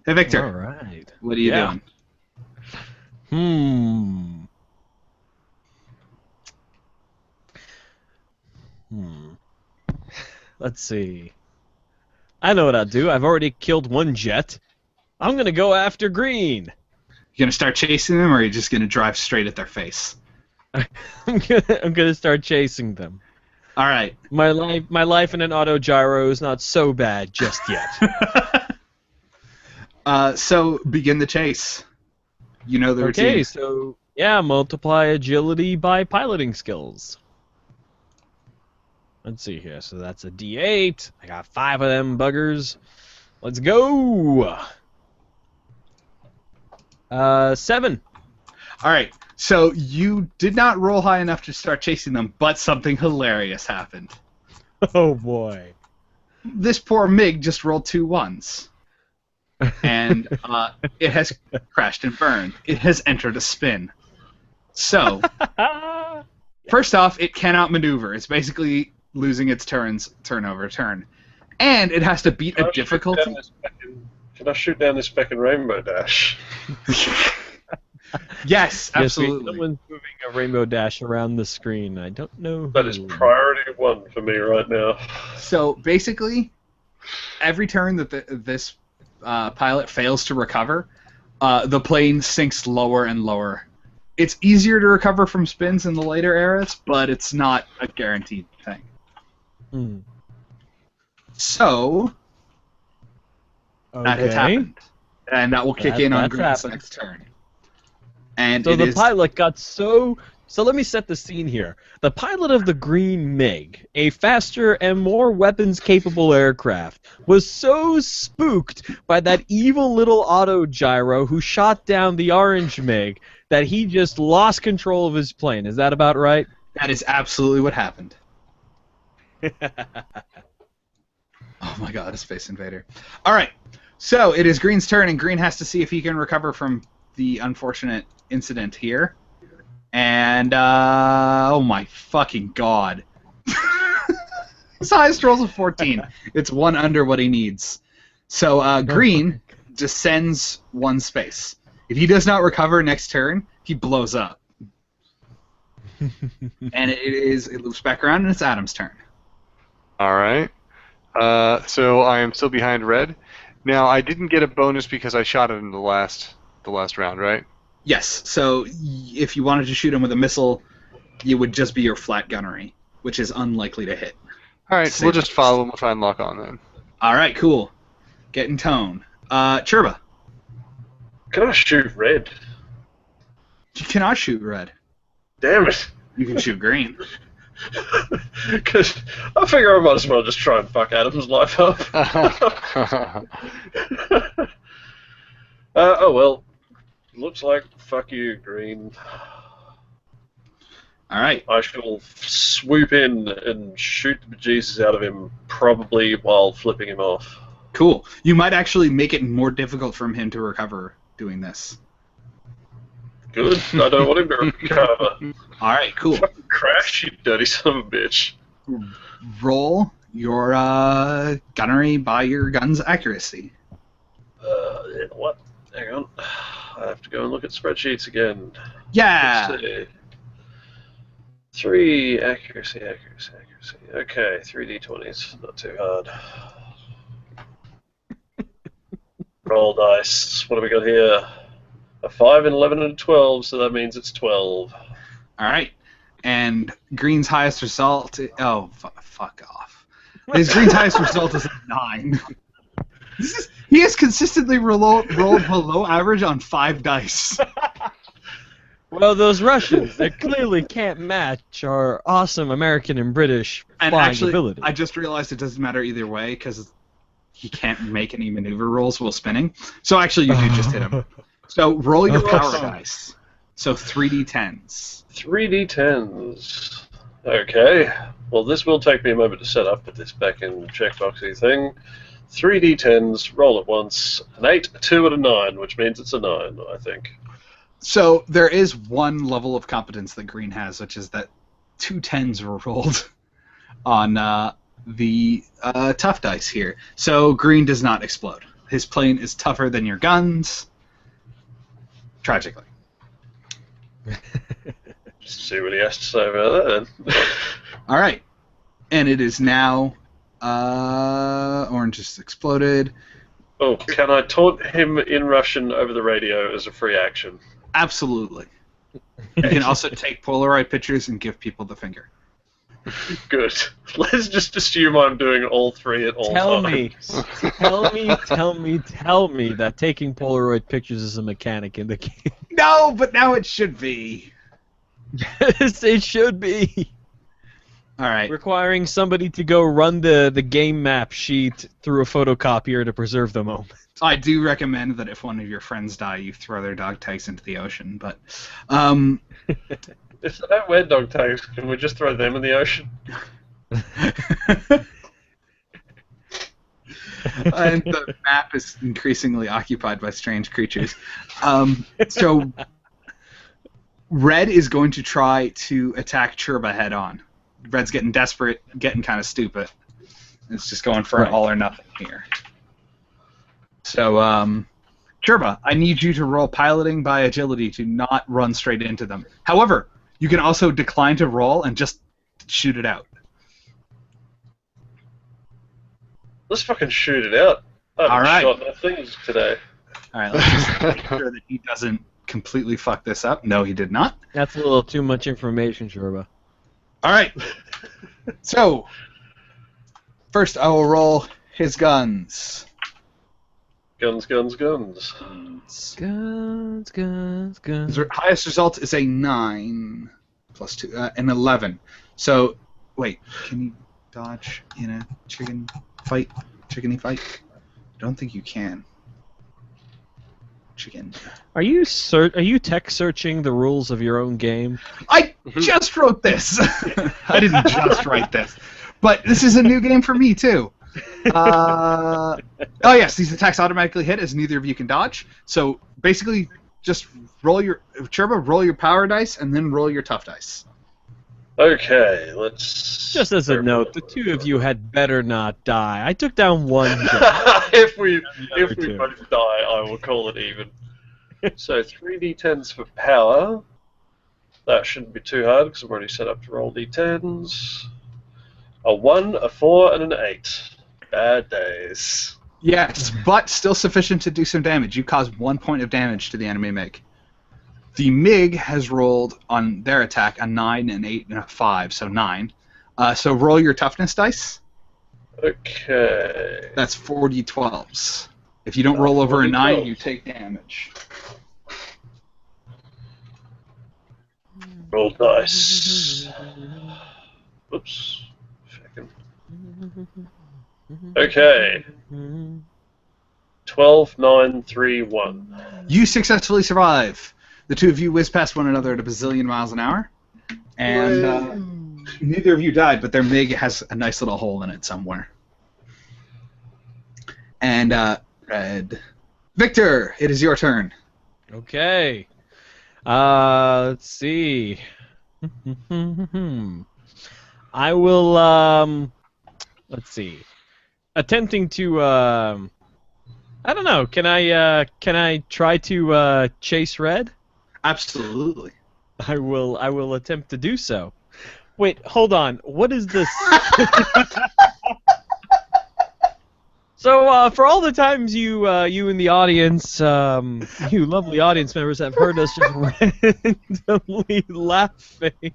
Hey, Victor. All right. What are you doing? Let's see. I know what I'll do. I've already killed one jet. I'm going to go after Green. You gonna start chasing them, or are you just gonna drive straight at their face? I'm gonna start chasing them. All right. My life in an auto gyro is not so bad just yet. So begin the chase. You know the routine. Okay, so yeah, multiply agility by piloting skills. Let's see here. So that's a D8. I got 5 of them buggers. Let's go. 7. All right. So you did not roll high enough to start chasing them, but something hilarious happened. Oh boy. This poor MiG just rolled 2 1s. And it has crashed and burned. It has entered a spin. So, first off, it cannot maneuver. It's basically losing its turn over turn. And it has to beat a difficulty. Can I shoot down this Beck and Rainbow Dash? Yes, absolutely. Someone's moving a rainbow dash around the screen. I don't know. That is priority 1 for me right now. So basically, every turn that this pilot fails to recover, the plane sinks lower and lower. It's easier to recover from spins in the later eras, but it's not a guaranteed thing. So that has happened, and that will kick in on Green's next turn. And so the pilot got so let me set the scene here. The pilot of the Green MiG, a faster and more weapons-capable aircraft, was so spooked by that evil little auto gyro who shot down the Orange MiG that he just lost control of his plane. Is that about right? That is absolutely what happened. Oh my god, a Space Invader. Alright, so it is Green's turn, and Green has to see if he can recover from the unfortunate incident here. And, oh my fucking god. His highest roll's a 14. It's 1 under what he needs. So, Green descends 1 space. If he does not recover next turn, he blows up. And it loops back around, and it's Adam's turn. Alright. So I am still behind red. Now, I didn't get a bonus because I shot it in the last round, right? Yes. So if you wanted to shoot him with a missile, it would just be your flat gunnery, which is unlikely to hit. Alright, we'll just follow him. We'll try and lock on then. Alright, cool. Get in tone. Churba. Can I shoot red? You cannot shoot red. Damn it. You can shoot green. Because I figure I might as well just try and fuck Adam's life up. Oh well. Looks like fuck you, Green. Alright. I shall swoop in and shoot the bejesus out of him, probably while flipping him off. Cool. You might actually make it more difficult for him to recover doing this. Good. I don't want him to recover. Alright, cool. Fucking crash, you dirty son of a bitch. Roll your gunnery by your gun's accuracy. What? Hang on. I have to go and look at spreadsheets again. Yeah! Let's see. 3 accuracy. Okay, 3d20s, not too hard. Roll dice. What have we got here? A 5, an 11, and a 12, so that means it's 12. All right. And Green's highest result. Fuck off. Green's highest result is a 9. He has consistently rolled below average on 5 dice. Well, those Russians, they clearly can't match our awesome American and British flying ability. I just realized it doesn't matter either way because he can't make any maneuver rolls while spinning. So actually, you do just hit him. So roll your power dice. So 3d10s. 3d10s. Okay. Well, this will take me a moment to set up. Put this back in the checkboxy thing. 3d10s. Roll it once. An 8, a 2, and a 9, which means it's a 9, I think. So there is one level of competence that Green has, which is that 2 10s were rolled on the tough dice here. So Green does not explode. His plane is tougher than your guns. Tragically. See what he has to say about that then. All right. And it is now orange just exploded. Oh, can I taunt him in Russian over the radio as a free action? Absolutely. You can also take Polaroid pictures and give people the finger. Good. Let's just assume I'm doing all 3 at all times. Tell me that taking Polaroid pictures is a mechanic in the game. No, but now it should be. Yes, it should be. All right. Requiring somebody to go run the game map sheet through a photocopier to preserve the moment. I do recommend that if one of your friends die, you throw their dog tags into the ocean. But, if they don't wear dog tags, can we just throw them in the ocean? And the map is increasingly occupied by strange creatures. So, Red is going to try to attack Churba head on. Red's getting desperate, getting kind of stupid. It's just going for an all or nothing here. So, Churba, I need you to roll piloting by agility to not run straight into them. However, you can also decline to roll and just shoot it out. Let's fucking shoot it out. I haven't All right. shot no things today. All right, let's just make sure that he doesn't completely fuck this up. No, he did not. That's a little too much information, Churba. All right. So, first I will roll his guns. Guns. His highest result is a 9 plus 2, an 11. So, wait, can you dodge in a chickeny fight? I don't think you can. Chicken. Are you tech searching the rules of your own game? I just wrote this. I didn't just write this, but this is a new game for me too. Oh yes, these attacks automatically hit as neither of you can dodge. So basically, just roll your power dice and then roll your tough dice. Okay, let's... Just as a note, the two of you had better not die. I took down one job. if we both die, I will call it even. So 3d10s for power. That shouldn't be too hard because I'm already set up to roll d10s. A 1, a 4, and an 8. Bad days. Yes, but still sufficient to do some damage. You cause 1 point of damage to the enemy MiG. The MiG has rolled on their attack a 9, an 8, and a 5, so 9. So roll your toughness dice. Okay. That's 4d12s. If you don't roll over a 9, you take damage. Roll dice. Oops. Second. Okay. 12, 9, 3, 1. You successfully survive. The two of you whiz past one another at a bazillion miles an hour, and neither of you died, but their MiG has a nice little hole in it somewhere. And, Red. Victor, it is your turn. Okay. Let's see. I will, let's see. Attempting to, I don't know, can I try to, chase Red? Absolutely. I will attempt to do so. Wait, hold on. What is this? So, for all the times you in the audience, you lovely audience members have heard us just randomly laughing.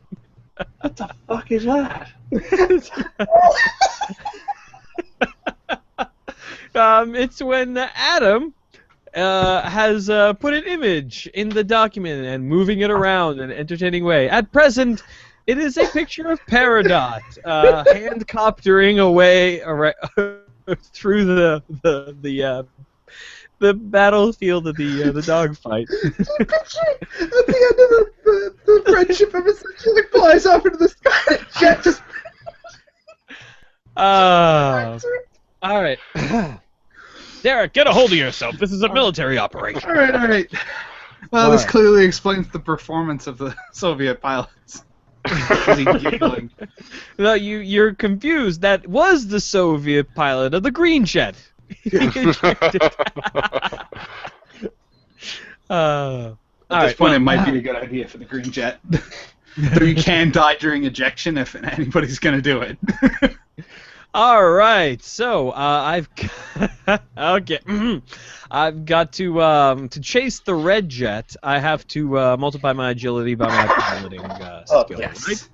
What the fuck is that? It's when Adam has put an image in the document and moving it around in an entertaining way. At present, it is a picture of Peridot hand-coptering away through the battlefield of the dogfight. The picture at the end of the friendship of essentially flies off into the sky and jet just... All right. Derek, get a hold of yourself. This is a military operation. All right. Well, this clearly explains the performance of the Soviet pilots. Is he giggling? No, you're confused. That was the Soviet pilot of the Green Jet. At this point, it might be a good idea for the Green Jet. Though you can die during ejection if anybody's going to do it. All right, so I've okay. I've got to chase the red jet. I have to multiply my agility by my piloting skill. Yes. Right?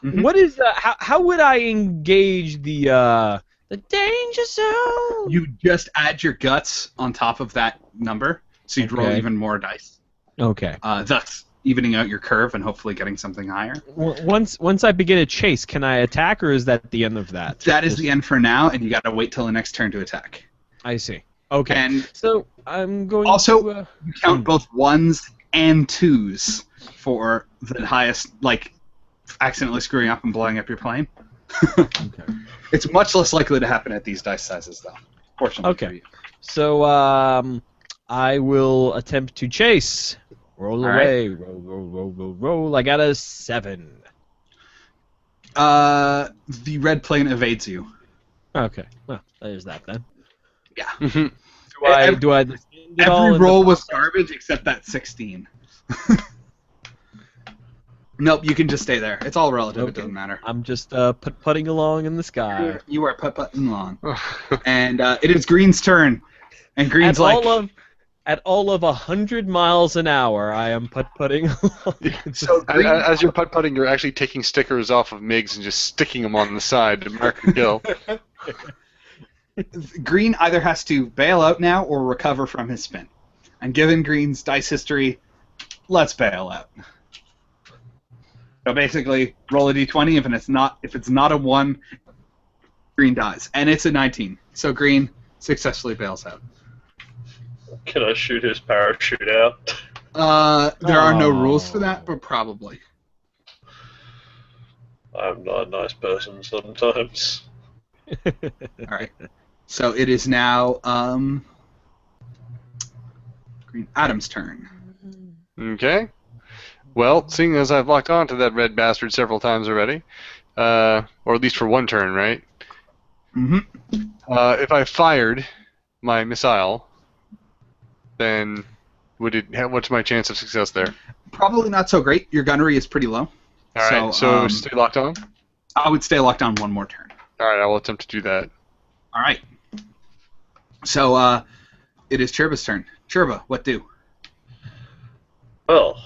Mm-hmm. What is how would I engage the danger zone? You just add your guts on top of that number, so you'd roll Okay. even more dice. Okay. Thus evening out your curve and hopefully getting something higher. Once I begin a chase, can I attack, or is that the end of that? That is the end for now, and you got to wait till the next turn to attack. I see. Okay. And So I'm going also, to. you count both ones and twos for the highest, like accidentally screwing up and blowing up your plane. Okay. It's much less likely to happen at these dice sizes, though. Fortunately for Okay. you. So I will attempt to chase. Roll All away. Roll. I got a 7. The red plane evades you. Okay. Well, there's that then. Yeah. Do I understand it all Every in the roll was process? garbage except that 16. Nope, you can just stay there. It's all relative. It Okay. doesn't matter. I'm just putting along in the sky. You are putt-putting along. And it is Green's turn. And Green's At all of 100 miles an hour, I am putting along. So Green, As you're putt-putting, you're actually taking stickers off of MiGs and just sticking them on the side to mark the kill. Green either has to bail out now or recover from his spin. And given Green's dice history, let's bail out. So basically, roll a d20. If it's not a 1, Green dies, and it's a 19. So Green successfully bails out. Can I shoot his parachute out? There are no rules for that, but probably. I'm not a nice person sometimes. All right. So it is now Green Adam's turn. Okay. Well, seeing as I've locked onto that red bastard several times already, or at least for one turn, right? Mm-hmm. If I fired my missile, then what's my chance of success there? Probably not so great. Your gunnery is pretty low. All right, so stay locked on? I would stay locked on one more turn. All right, I will attempt to do that. All right. So it is Chirba's turn. Chirba, what do? Well,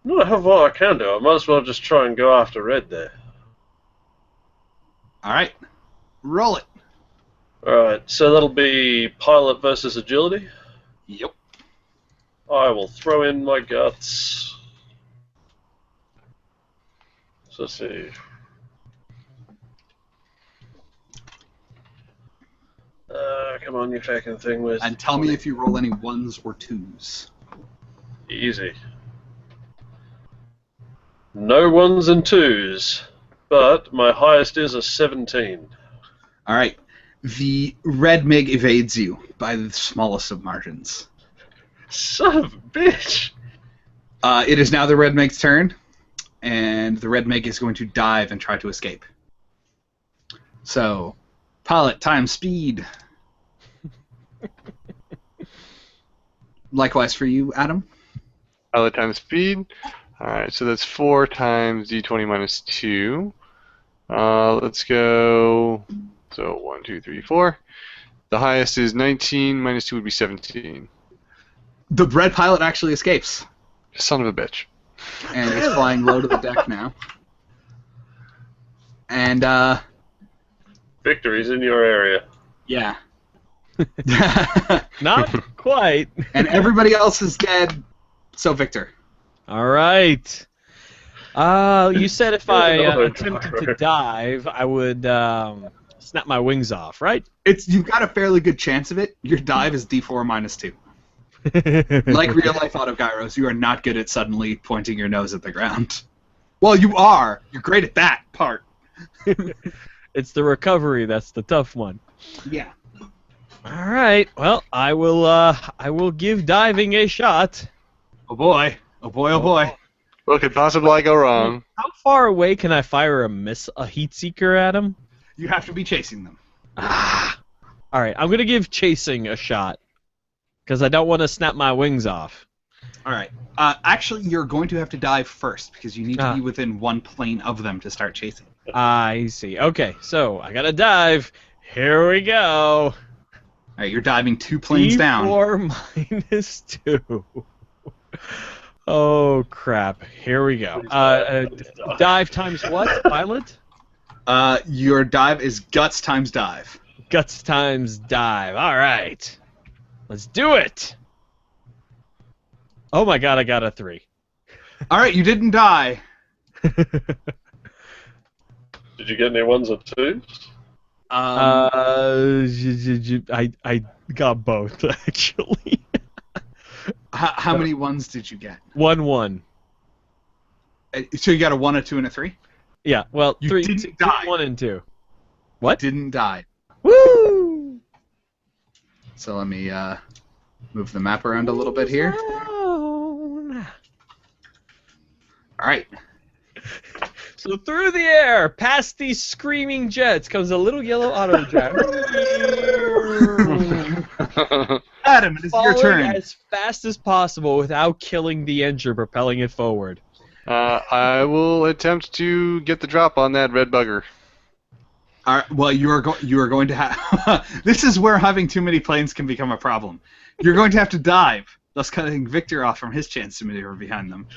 not how far I can do. I might as well just try and go after red there. All right. Roll it. Alright, so that'll be pilot versus agility. Yep. I will throw in my guts. So let's see. Come on, you fucking thing. Where's And tell me if you roll any 1s or 2s. Easy. No 1s and 2s, but my highest is a 17. All right. The red MiG evades you by the smallest of margins. Son of a bitch! It is now the red MiG's turn, and the red MiG is going to dive and try to escape. So, pilot times speed. Likewise for you, Adam. Pilot times speed. Alright, so that's 4 times d20 minus 2. Let's go. So 1, 2, 3, 4. The highest is 19, minus 2 would be 17. The red pilot actually escapes Son of a bitch. and is flying low to the deck now. And Victory's in your area. yeah. Not quite. And everybody else is dead. So Victor. All right. You said if I Another attempted to diver. dive, I would snap my wings off, right? You've got a fairly good chance of it. Your dive is D4 minus 2. Like real life autogyros, you are not good at suddenly pointing your nose at the ground. Well, you are. You're great at that part. It's the recovery that's the tough one. Yeah. All right. Well, I will give diving a shot. Oh boy. Oh boy. Oh boy. What could possibly go wrong? How far away can I fire a heat seeker at him? You have to be chasing them. Ah. All right. I'm gonna give chasing a shot because I don't want to snap my wings off. All right. Actually, you're going to have to dive first because you need to be within one plane of them to start chasing. I see. Okay. So I gotta dive. Here we go. All right. You're diving 2 planes down. D4 minus 2. Oh crap! Here we go. Dive times what? Pilot? Your dive is guts times dive. Guts times dive. All right. Let's do it. Oh my god! I got a 3. All right. You didn't die. Did you get any 1s or 2s? I got both actually. How many ones did you get? 1-1. So you got a 1, a 2, and a 3? Yeah. Well, You 3, didn't 2, die. 1 and 2. What? Didn't die. Woo! So let me move the map around a little bit here. All right. So through the air, past these screaming jets, comes a little yellow auto jet. Adam, it is your Falling turn. as fast as possible without killing the engine, propelling it forward. I will attempt to get the drop on that red bugger. All right, well, you are going to have... This is where having too many planes can become a problem. You're going to have to dive, thus cutting Victor off from his chance to maneuver behind them.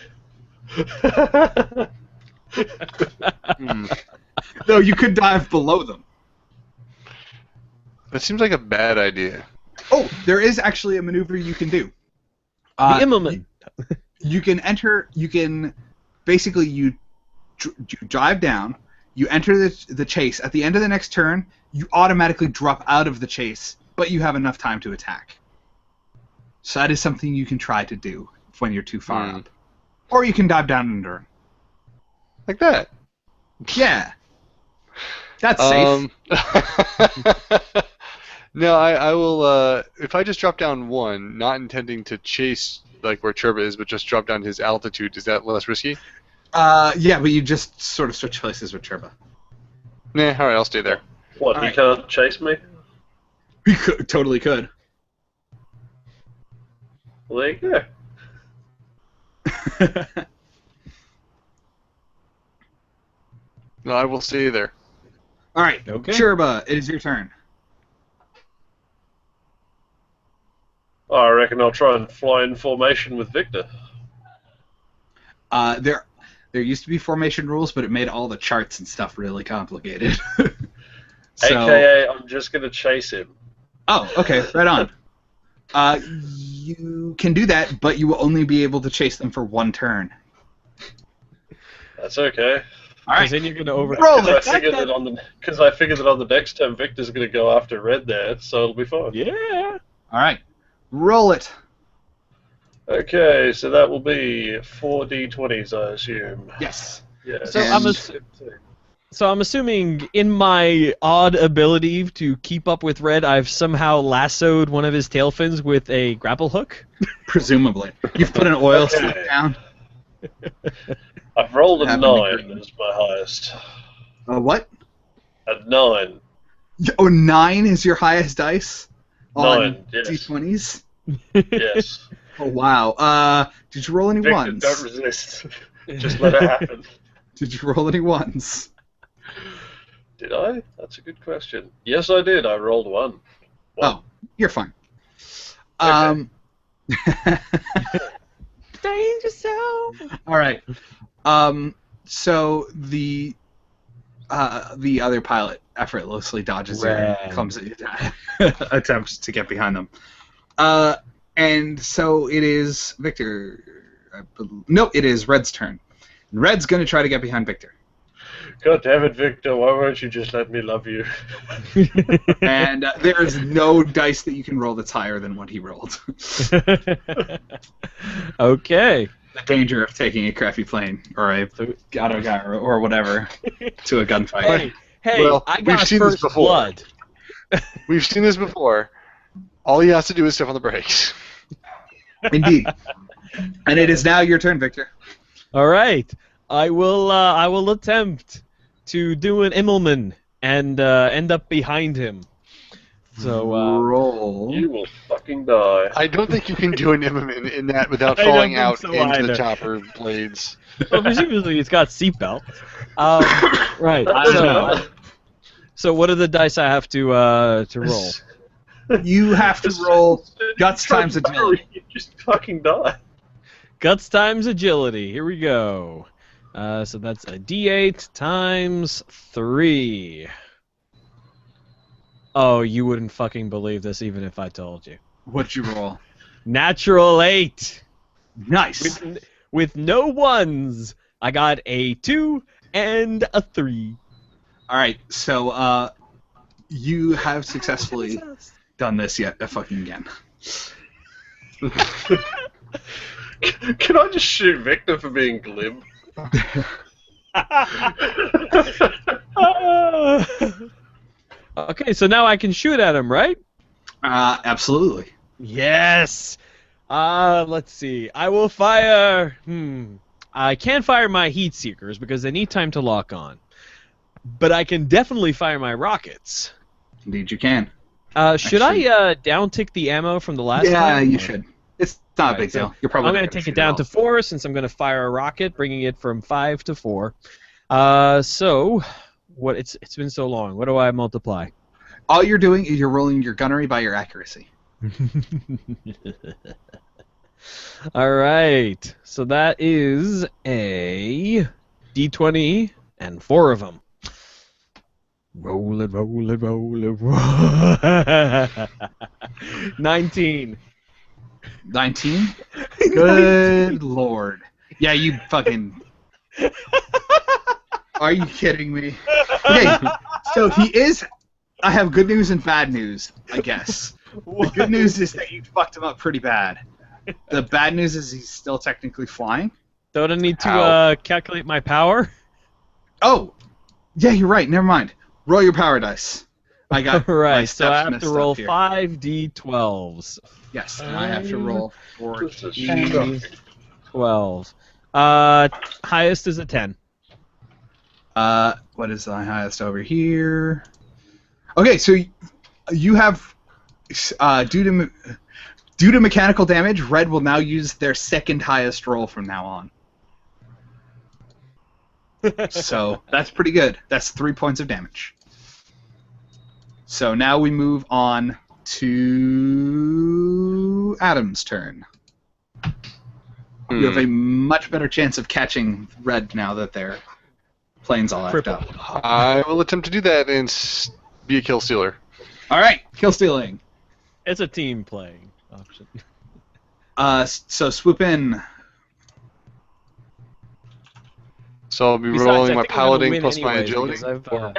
Though you could dive below them. That seems like a bad idea. Oh, there is actually a maneuver you can do. The Immelman. You can enter. You can basically you drive down. You enter the chase. At the end of the next turn, you automatically drop out of the chase, but you have enough time to attack. So that is something you can try to do when you're too far up, or you can dive down under. Like that. Yeah, that's safe. No, I will. If I just drop down 1, not intending to chase like where Churba is, but just drop down his altitude, is that less risky? Yeah, but you just sort of switch places with Churba. Nah, alright, I'll stay there. What, All you right. can't chase me? You totally could. Well, there you go. No, I will stay there. All right, Okay. Churba, it is your turn. I reckon I'll try and fly in formation with Victor. There used to be formation rules, but it made all the charts and stuff really complicated. So, AKA, I'm just going to chase him. oh, okay, right on. You can do that, but you will only be able to chase them for 1 turn. That's okay. All Because right, then you're going to over. roll Because it. I figured that on the next turn Victor's going to go after Red there, so it'll be fine. Yeah. All right, roll it. Okay, so that will be 4d20s, I assume. Yes. Yeah. So And- I'm assuming in my odd ability to keep up with Red, I've somehow lassoed one of his tail fins with a grapple hook. Presumably, you've put an oil Okay. slick down. I've rolled a Happened 9 again. as my highest. What? A 9. Oh, 9 is your highest dice on 9, yes. d20s. Yes. Oh wow. Did you roll any Victor, ones? don't resist. Just let it happen. Did you roll any ones? Did I? That's a good question. Yes, I did. I rolled one. Oh, you're fine. Okay. Danger zone. All right. So the other pilot effortlessly dodges your Red. clumsy attempts to get behind them. And so it is Victor. No, it is Red's turn. Red's going to try to get behind Victor. God damn it, Victor! Why won't you just let me love you? And there is no dice that you can roll that's higher than what he rolled. Okay. The danger of taking a crappy plane or a auto guy or whatever to a gunfight. Hey, Well, I we've got seen this first before. blood. We've seen this before. All he has to do is step on the brakes. Indeed. And it is now your turn, Victor. All right, I will attempt to do an Immelman and end up behind him. So roll. You will fucking die. I don't think you can do an Immelman in that without I don't falling think out so into either. the chopper blades. well, presumably it's got seatbelt. Right. I don't know. So what are the dice I have to roll? You have to roll guts times agility. You just fucking die. Guts times agility. Here we go. So that's a D8 times 3. Oh, you wouldn't fucking believe this even if I told you. What'd you roll? Natural 8. Nice. With no ones. I got a 2 and a 3. All right, so you have successfully done this yet fucking again. Can I just shoot Victor for being glib? Okay, so now I can shoot at him, right? Absolutely. Yes. Let's see. I will fire. I can't fire my heat seekers because they need time to lock on. But I can definitely fire my rockets. Indeed, you can. Should Actually- I downtick the ammo from the last time? Yeah, you should. It's not a Right, big so deal. You're probably I'm not going gonna to take shoot it down all. to 4 since I'm going to fire a rocket, bringing it from 5 to 4. So, what? It's been so long. What do I multiply? All you're doing is you're rolling your gunnery by your accuracy. All right. So that is a D20 and 4 of them. Roll it, roll it, roll it, roll. 19. 19? Good lord. Yeah, you fucking... Are you kidding me? Okay, so he is... I have good news and bad news, I guess. The good news is that you fucked him up pretty bad. The bad news is he's still technically flying. Don't I need to How? calculate my power? Oh! Yeah, you're right, never mind. Roll your power dice. I got my Right, so steps I have messed to up roll here. 5 D12s. Yes, and I have to roll 4 Just a D12. 12. Highest is a 10. What is the highest over here? Okay, so you have due to mechanical damage, Red will now use their second highest roll from now on. So that's pretty good. That's 3 points of damage. So now we move on to Adam's turn. You have a much better chance of catching Red now that their planes all effed up. I will attempt to do that and be a kill stealer. All right, kill stealing. It's a team playing option. So swoop in. So I'll be Besides, rolling I my think I'm gonna palading win plus my anyways, agility. because I've, Or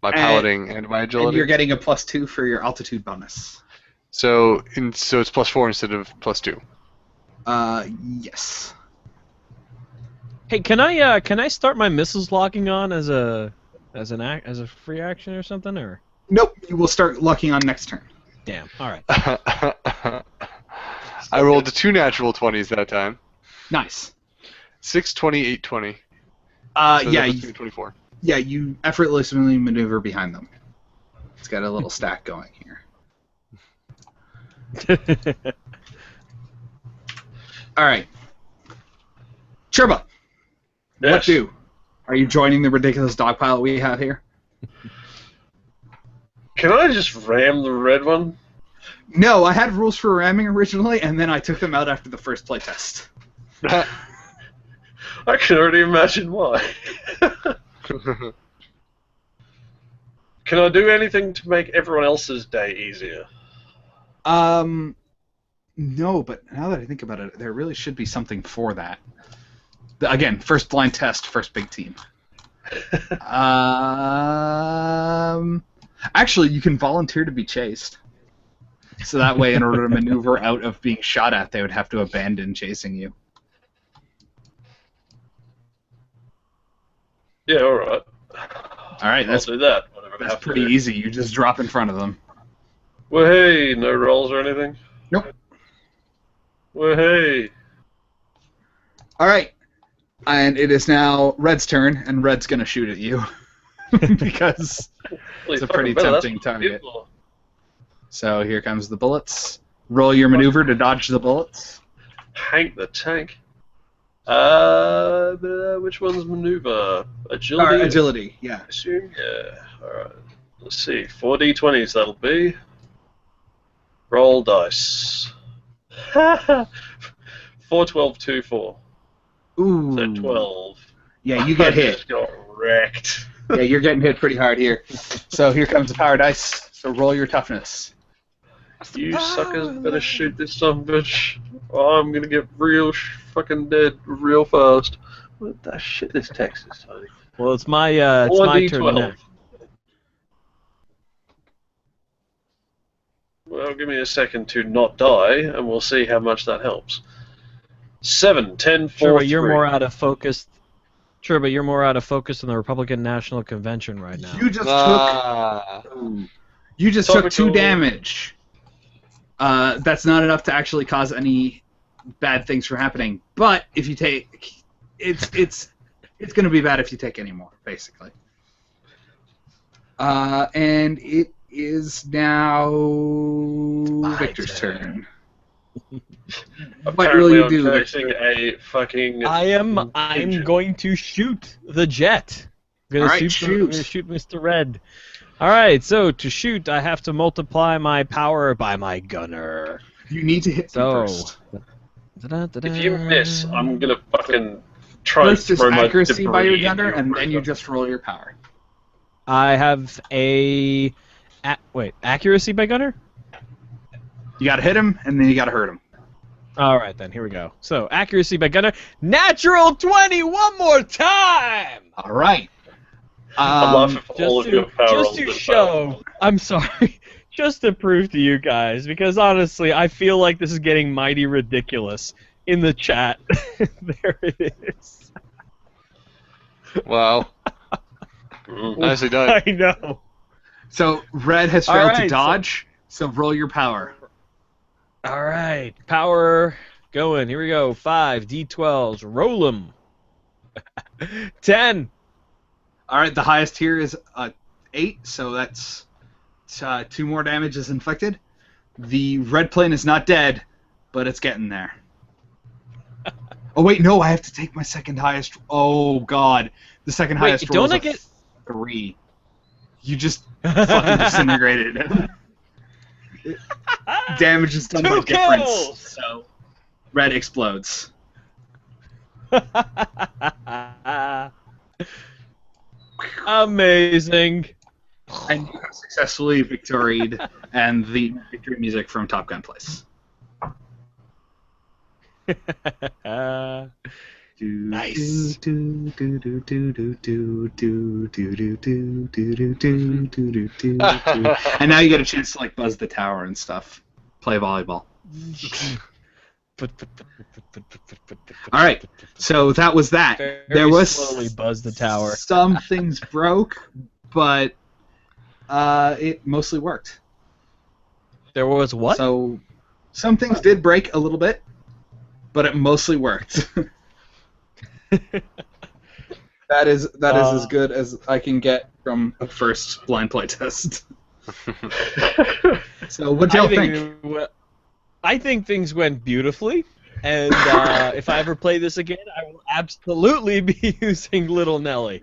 my palading and my And agility. you're getting a +2 for your altitude bonus. So it's +4 instead of +2. Yes. Hey, can I start my missiles locking on as a free action or something, or? Nope, you will start locking on next turn. Damn. All right. I rolled 2 natural 20s that time. Nice. 6, 20, 8, 20. So Yeah, that puts me at 24. yeah, you effortlessly maneuver behind them. It's got a little stack going here. All right. Chirba, Yes. what do? Are you joining the ridiculous dogpile we have here? Can I just ram the red one? No, I had rules for ramming originally, and then I took them out after the first playtest. I can already imagine why. Can I do anything to make everyone else's day easier? No, but now that I think about it, there really should be something for that. Again, first blind test, first big team. Actually, you can volunteer to be chased. So that way, in order to maneuver out of being shot at, they would have to abandon chasing you. Yeah, alright. Alright, I'll do that. Whatever I that's have to pretty do. easy. You just drop in front of them. Well, hey, no rolls or anything? Nope. Well, hey. Alright. And it is now Red's turn, and Red's going to shoot at you. Because it's a pretty tempting target. So here comes the bullets. Roll your maneuver to dodge the bullets. Hank the Tank. Which one's maneuver? Agility? Agility, yeah. I assume? Yeah. Alright. Let's see. 4d20s that'll be. Roll dice. 4, 12, 2, 4. Ooh. So 12. Yeah, you get I hit. just got wrecked. Yeah, you're getting hit pretty hard here. So here comes the power dice. So roll your toughness. You suckers better shoot this son of a bitch. Or I'm gonna get real fucking dead real fast. What the shit is Texas, Tony? Well, it's my turn 1d12. next. Well, give me a second to not die, and we'll see how much that helps. 7, 10, 4, Sure, but 3. you're more out of focus. Sure, but you're more out of focus on the Republican National Convention right now. You just Ah. took 2 Topical. damage. That's not enough to actually cause any bad things from happening. But if you take, it's going to be bad if you take any more, basically. And it is now Victor's turn. What will Apparently you I'm do, chasing Victor? a fucking... I'm pigeon. going to shoot the jet. I'm gonna Alright, shoot. I'm gonna shoot. shoot Mr. Red. All right, so to shoot, I have to multiply my power by my gunner. You need to hit So, them first. If you miss, I'm gonna fucking try First and is throw my accuracy by your debris gunner, into and your then you gun. just roll your power. I have wait, accuracy by gunner? You gotta hit him, and then you gotta hurt him. All right, then here we go. So accuracy by gunner, natural 20 one more time. All right. I'm laughing for all of your power rolls just to that show, failed. I'm sorry, just to prove to you guys, because honestly, I feel like this is getting mighty ridiculous in the chat. There it is. Wow. Nicely done. I know. So Red has All failed to right, dodge, so roll your power. All right, power going. Here we go. 5 d12s. Roll them. 10. All right, the highest here is 8, so that's 2 more damage is inflicted. The red plane is not dead, but it's getting there. Oh wait, no, I have to take my second highest. Oh god, the second Wait, highest roll don't is I a get- 3. You just fucking disintegrated. Damage is done by 2 difference. kills. So red explodes. Amazing. And you have successfully victoried, and the victory music from Top Gun plays. Nice. And now you get a chance to like buzz the tower and stuff. Play volleyball. All right, so that was that. Very There was slowly buzz the tower. Some things broke, but it mostly worked. There was what? So some things did break a little bit, but it mostly worked. That is as good as I can get from a first blind play test. So what do y'all think? I think things went beautifully. And if I ever play this again, I will absolutely be using Little Nelly.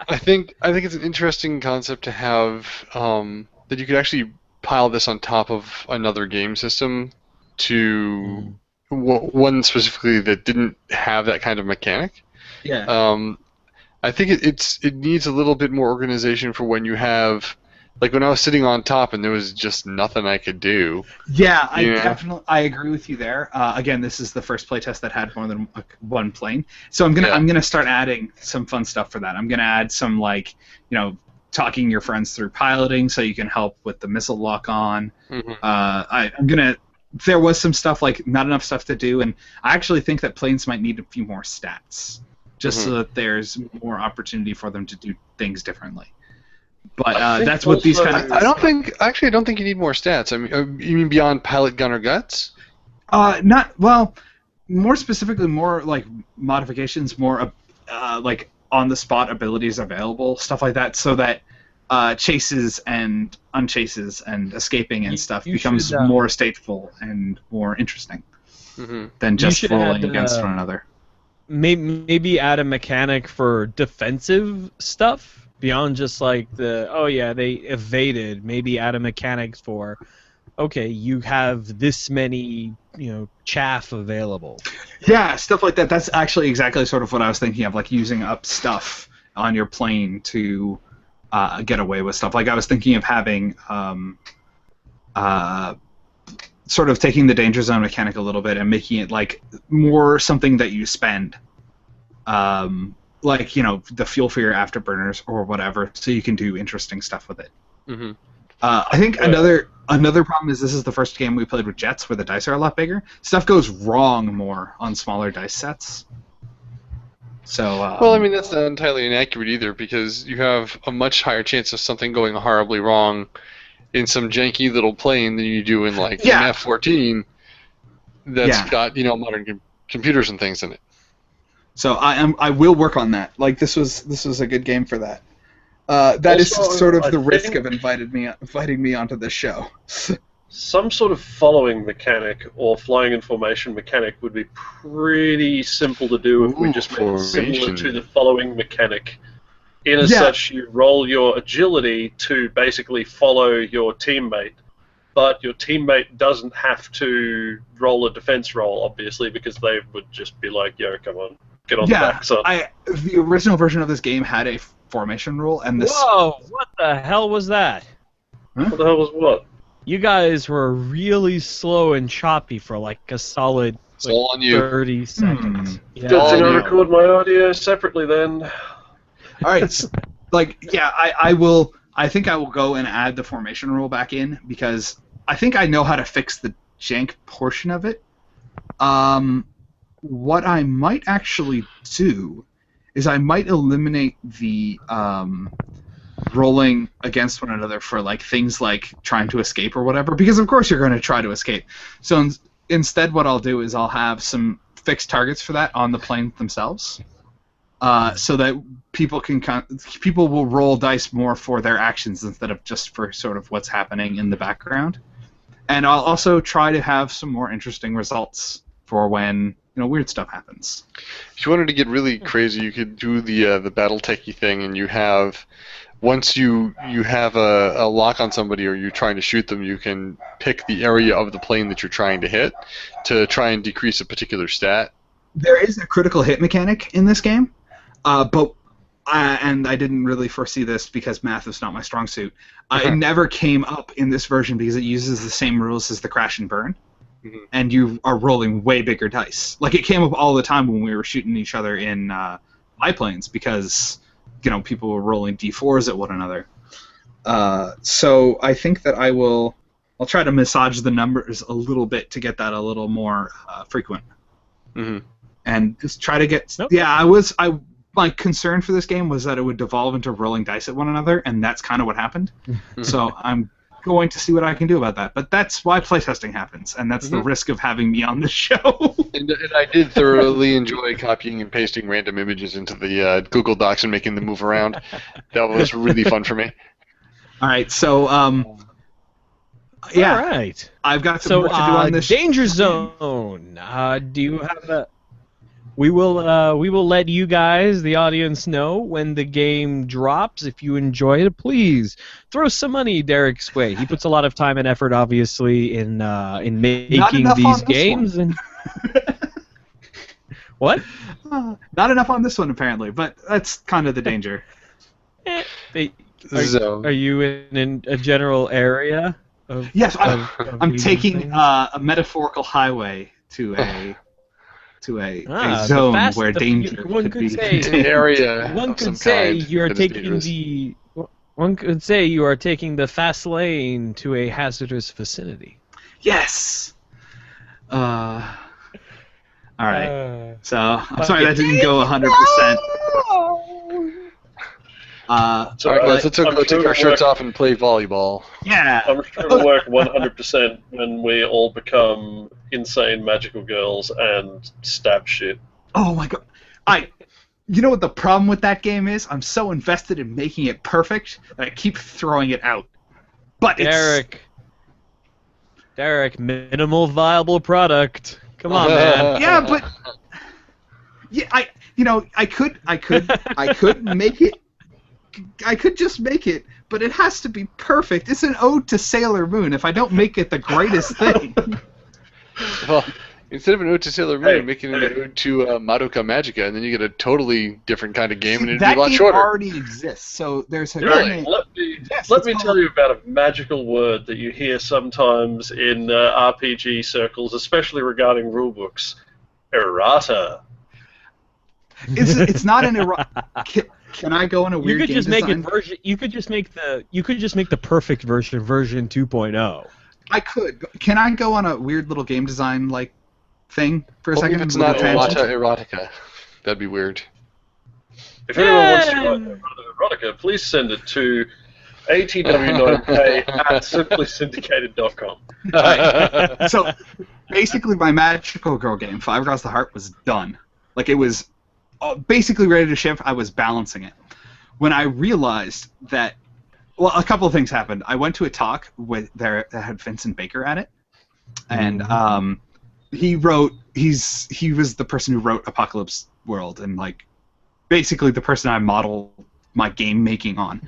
I think it's an interesting concept to have that you could actually pile this on top of another game system to one specifically that didn't have that kind of mechanic. Yeah. I think it needs a little bit more organization for when you have, like when I was sitting on top and there was just nothing I could do. Yeah, I agree with you there. Again, this is the first playtest that had more than one plane, so I'm gonna start adding some fun stuff for that. I'm gonna add some talking your friends through piloting so you can help with the missile lock on. Mm-hmm. There was some stuff like not enough stuff to do, and I actually think that planes might need a few more stats, just so that there's more opportunity for them to do things differently. But that's what these kind of. I don't think you need more stats. I mean, you mean beyond pilot, gunner, guts? More specifically, more like modifications, more like on the spot abilities available, stuff like that, so that chases and unchases and escaping and stuff becomes more stateful and more interesting than just rolling against one another. Maybe add a mechanic for defensive stuff beyond just like they evaded. Maybe add a mechanic for, okay, you have this many chaff available. Yeah, stuff like that. That's actually exactly sort of what I was thinking of, like using up stuff on your plane to get away with stuff. Like I was thinking of having sort of taking the danger zone mechanic a little bit and making it like more something that you spend, like the fuel for your afterburners or whatever, so you can do interesting stuff with it. Mm-hmm. I think another problem is this is the first game we played with jets where the dice are a lot bigger. Stuff goes wrong more on smaller dice sets. So well, I mean that's not entirely inaccurate either, because you have a much higher chance of something going horribly wrong in some janky little plane than you do in like an F-14 that's got modern computers and things in it. So I will work on that. Like this was a good game for that. That also, is sort of the risk of inviting me onto this show. Some sort of following mechanic or flying in formation mechanic would be pretty simple to do if we just made it similar to the following mechanic. In as such, you roll your agility to basically follow your teammate, but your teammate doesn't have to roll a defense roll, obviously, because they would just be like, yo, come on, get on the back, son. The original version of this game had a formation rule, and this... Whoa, what the hell was that? Huh? What the hell was what? You guys were really slow and choppy for like a solid 30 seconds. Good thing I record my audio separately then. All right, I will. I think I will go and add the formation rule back in because I think I know how to fix the jank portion of it. What I might actually do is I might eliminate the rolling against one another for like things like trying to escape or whatever, because of course you're going to try to escape. So instead, what I'll do is I'll have some fixed targets for that on the plane themselves. So that people will roll dice more for their actions instead of just for sort of what's happening in the background. And I'll also try to have some more interesting results for when weird stuff happens. If you wanted to get really crazy, you could do the battle techie thing, and you have once you have a lock on somebody or you're trying to shoot them, you can pick the area of the plane that you're trying to hit to try and decrease a particular stat. There is a critical hit mechanic in this game. But I didn't really foresee this because math is not my strong suit. It never came up in this version because it uses the same rules as the crash and burn, and you are rolling way bigger dice. Like it came up all the time when we were shooting each other in biplanes because people were rolling d4s at one another. So I think that I'll try to massage the numbers a little bit to get that a little more frequent, and just try to get. My concern for this game was that it would devolve into rolling dice at one another, and that's kind of what happened. So I'm going to see what I can do about that. But that's why playtesting happens, and that's the risk of having me on the show. and I did thoroughly enjoy copying and pasting random images into the Google Docs and making them move around. That was really fun for me. All right, so Yeah, All right. I've got some So, work to do on this. Danger Zone. Do you have a? We will let you guys, the audience, know when the game drops. If you enjoy it, please throw some money Derek's way. He puts a lot of time and effort, obviously, in making enough these on this games. And what? Not enough on this one, apparently, but that's kind of the danger. Are you in a general area? Yes, of I'm these taking things? a metaphorical highway to a The zone fast- where the- danger one could could be say- An contained. area One of some could say kind you are that is taking dangerous. the. One could say you are taking the fast lane to a hazardous vicinity. Yes. All right. So I'm sorry that Okay. didn't go 100%. So All right, guys, I- let's I'm go sure take our it'll shirts work- off and play volleyball. Yeah. I'm sure it'll work 100% when we all become insane magical girls and stab shit. Oh my god. You know what the problem with that game is? I'm so invested in making it perfect that I keep throwing it out. But Derek, minimal viable product. Come on, man. yeah, but yeah, I could make it. I could just make it, but it has to be perfect. It's an ode to Sailor Moon. If I don't make it the greatest thing, Well, instead of an ode to Sailor Moon, Hey, make it an hey. ode to Madoka Magica, and then you get a totally different kind of game, and it'd be that a lot game shorter. already exists. So there's a Really? game. Let me Yes, let it's me called- tell you about a magical word that you hear sometimes in RPG circles, especially regarding rulebooks. Errata. It's not an Can I go on a You weird could game just make design? it version. You could just make the perfect version 2.0. I could. Can I go on a weird little game design like thing for a Only second? if it's Little not tangent? Errata Erotica. That'd be weird. If anyone wants to write Errata erotica, please send it to atw9k at simplysyndicated.com. So basically, my magical girl game, Five Across the Heart, was done. Like it was basically ready to ship. I was balancing it when I realized that. Well, a couple of things happened. I went to a talk that had Vincent Baker at it, and he was the person who wrote Apocalypse World, and like basically the person I model my game making on,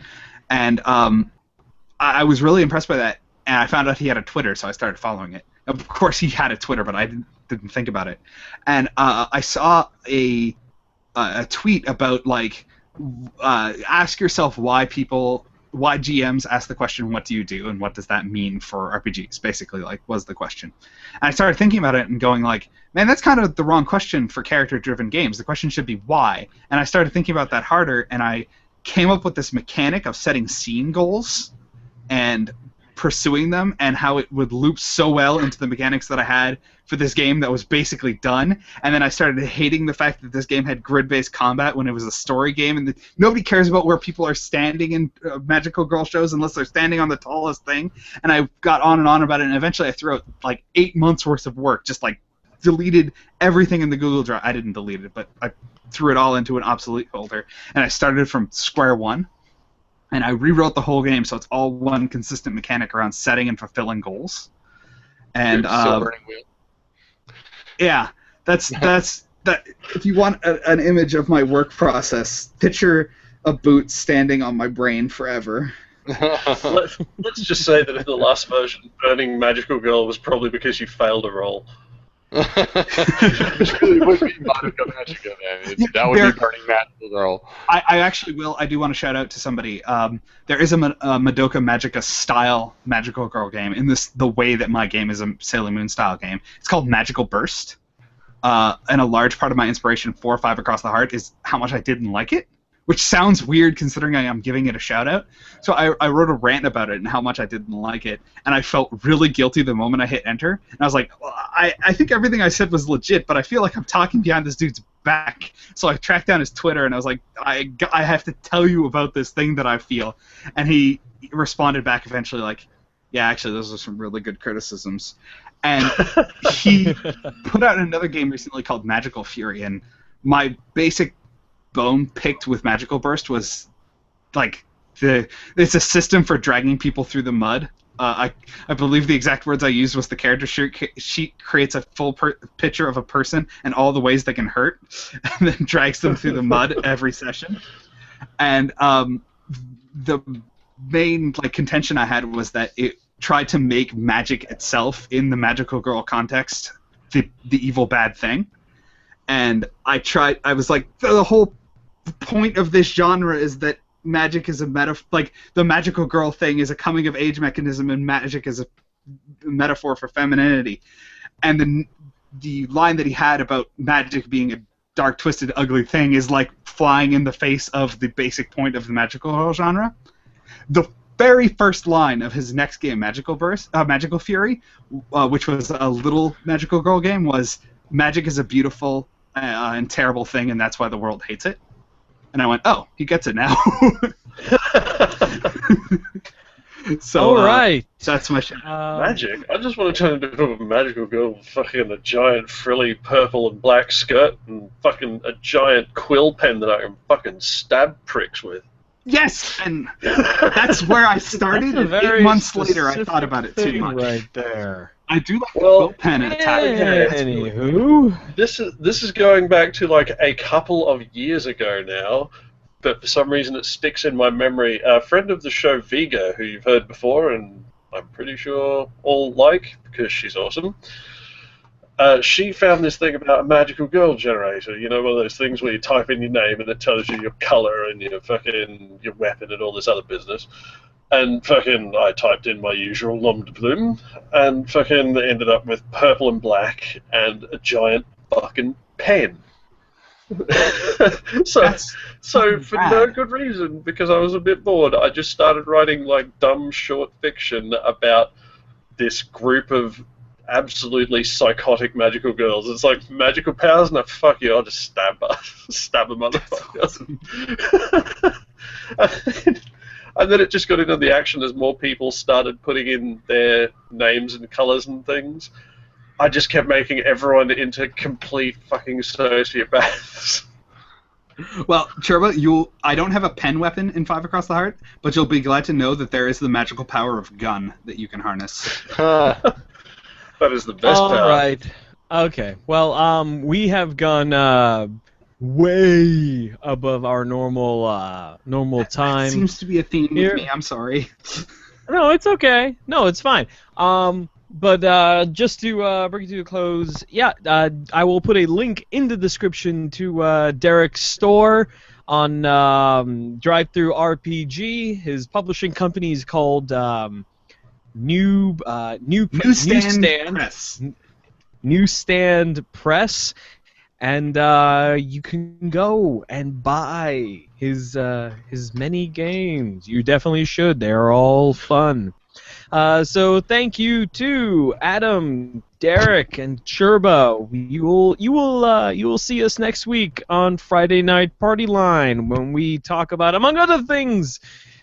and I was really impressed by that. And I found out he had a Twitter, so I started following it. Of course, he had a Twitter, but I didn't think about it. And I saw a tweet about like ask yourself why GMs ask the question, what do you do, and what does that mean for RPGs? Basically, like, was the question. And I started thinking about it and going like, man, that's kind of the wrong question for character-driven games. The question should be why. And I started thinking about that harder, and I came up with this mechanic of setting scene goals and pursuing them, and how it would loop so well into the mechanics that I had for this game that was basically done. And then I started hating the fact that this game had grid-based combat when it was a story game, and nobody cares about where people are standing in magical girl shows unless they're standing on the tallest thing. And I got on and on about it, and eventually I threw out like 8 months worth of work, just like deleted everything in the Google Drive. I didn't delete it, but I threw it all into an obsolete folder, and I started from square one. And I rewrote the whole game so it's all one consistent mechanic around setting and fulfilling goals. And Still burning wheel. yeah, that's that. If you want an image of my work process, picture a boot standing on my brain forever. Let's just say that in the last version, burning magical girl was probably because you failed a roll. Which really would be Madoka Magica, then. That would be burning magical girl. I actually will. I do want to shout out to somebody. There is a Madoka Magica style magical girl game in the way that my game is a Sailor Moon style game. It's called Magical Burst. And a large part of my inspiration for Five Across the Heart is how much I didn't like it, which sounds weird considering I am giving it a shout out. So I wrote a rant about it and how much I didn't like it, and I felt really guilty the moment I hit enter. And I was like, well, I think everything I said was legit, but I feel like I'm talking behind this dude's back. So I tracked down his Twitter and I was like, I have to tell you about this thing that I feel. And he responded back eventually like, yeah, actually, those are some really good criticisms. And he put out another game recently called Magical Fury, and my basic bone picked with Magical Burst was like it's a system for dragging people through the mud I believe the exact words I used was the character sheet creates a full picture of a person and all the ways they can hurt, and then drags them through the mud every session. And the main contention I had was that it tried to make magic itself in the magical girl context the evil bad thing. And I was like, the whole point of this genre is that magic is a the magical girl thing is a coming of age mechanism, and magic is a metaphor for femininity. And the line that he had about magic being a dark, twisted, ugly thing is like flying in the face of the basic point of the magical girl genre. The very first line of his next game, Magical Fury, which was a little magical girl game, was magic is a beautiful and terrible thing, and that's why the world hates it. And I went, oh, he gets it now. So, all right. That's my shit. Magic? I just want to turn into a magical girl with fucking a giant frilly purple and black skirt and fucking a giant quill pen that I can fucking stab pricks with. Yes, and that's where I started. And 8 months later, I thought about it too much. Right there. I do like the quill pen and attack. Anywho, This is going back to like a couple of years ago now, but for some reason it sticks in my memory. A friend of the show, Viga, who you've heard before, and I'm pretty sure all like because she's awesome. She found this thing about a magical girl generator. You know, one of those things where you type in your name and it tells you your color and your fucking your weapon and all this other business. And fucking, I typed in my usual nom de plume, and fucking ended up with purple and black and a giant fucking pen. so for no good reason, because I was a bit bored, I just started writing like dumb short fiction about this group of absolutely psychotic magical girls. It's like magical powers, no, fuck you, I'll just stab a motherfucker. And then it just got into the action as more people started putting in their names and colours and things. I just kept making everyone into complete fucking sociopaths. Well, Churba, I don't have a pen weapon in 5 Across the Heart, but you'll be glad to know that there is the magical power of gun that you can harness. That is the best power. all right. Okay. Well, we have gone way above our normal time. That seems to be a theme with me. I'm sorry. No, it's okay. No, it's fine. But just to bring it to a close, yeah, I will put a link in the description to Derek's store on Drive-Thru RPG. His publishing company is called Newstand Press. Newstand Press. And you can go and buy his many games. You definitely should. They're all fun. So thank you to Adam, Derek, and Churba. You will see us next week on Friday Night Party Line when we talk about, among other things,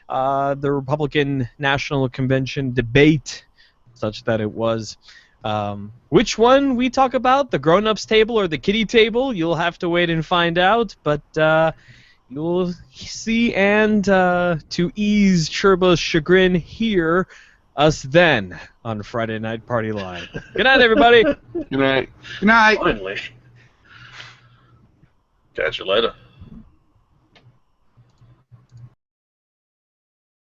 the Republican National Convention debate, such that it was. Which one we talk about, the grown-ups table or the kiddie table, you'll have to wait and find out, but you'll see, and to ease Churba's chagrin, hear us then on Friday Night Party Line. Good night, everybody. Good night. Good night. Finally. Catch you later.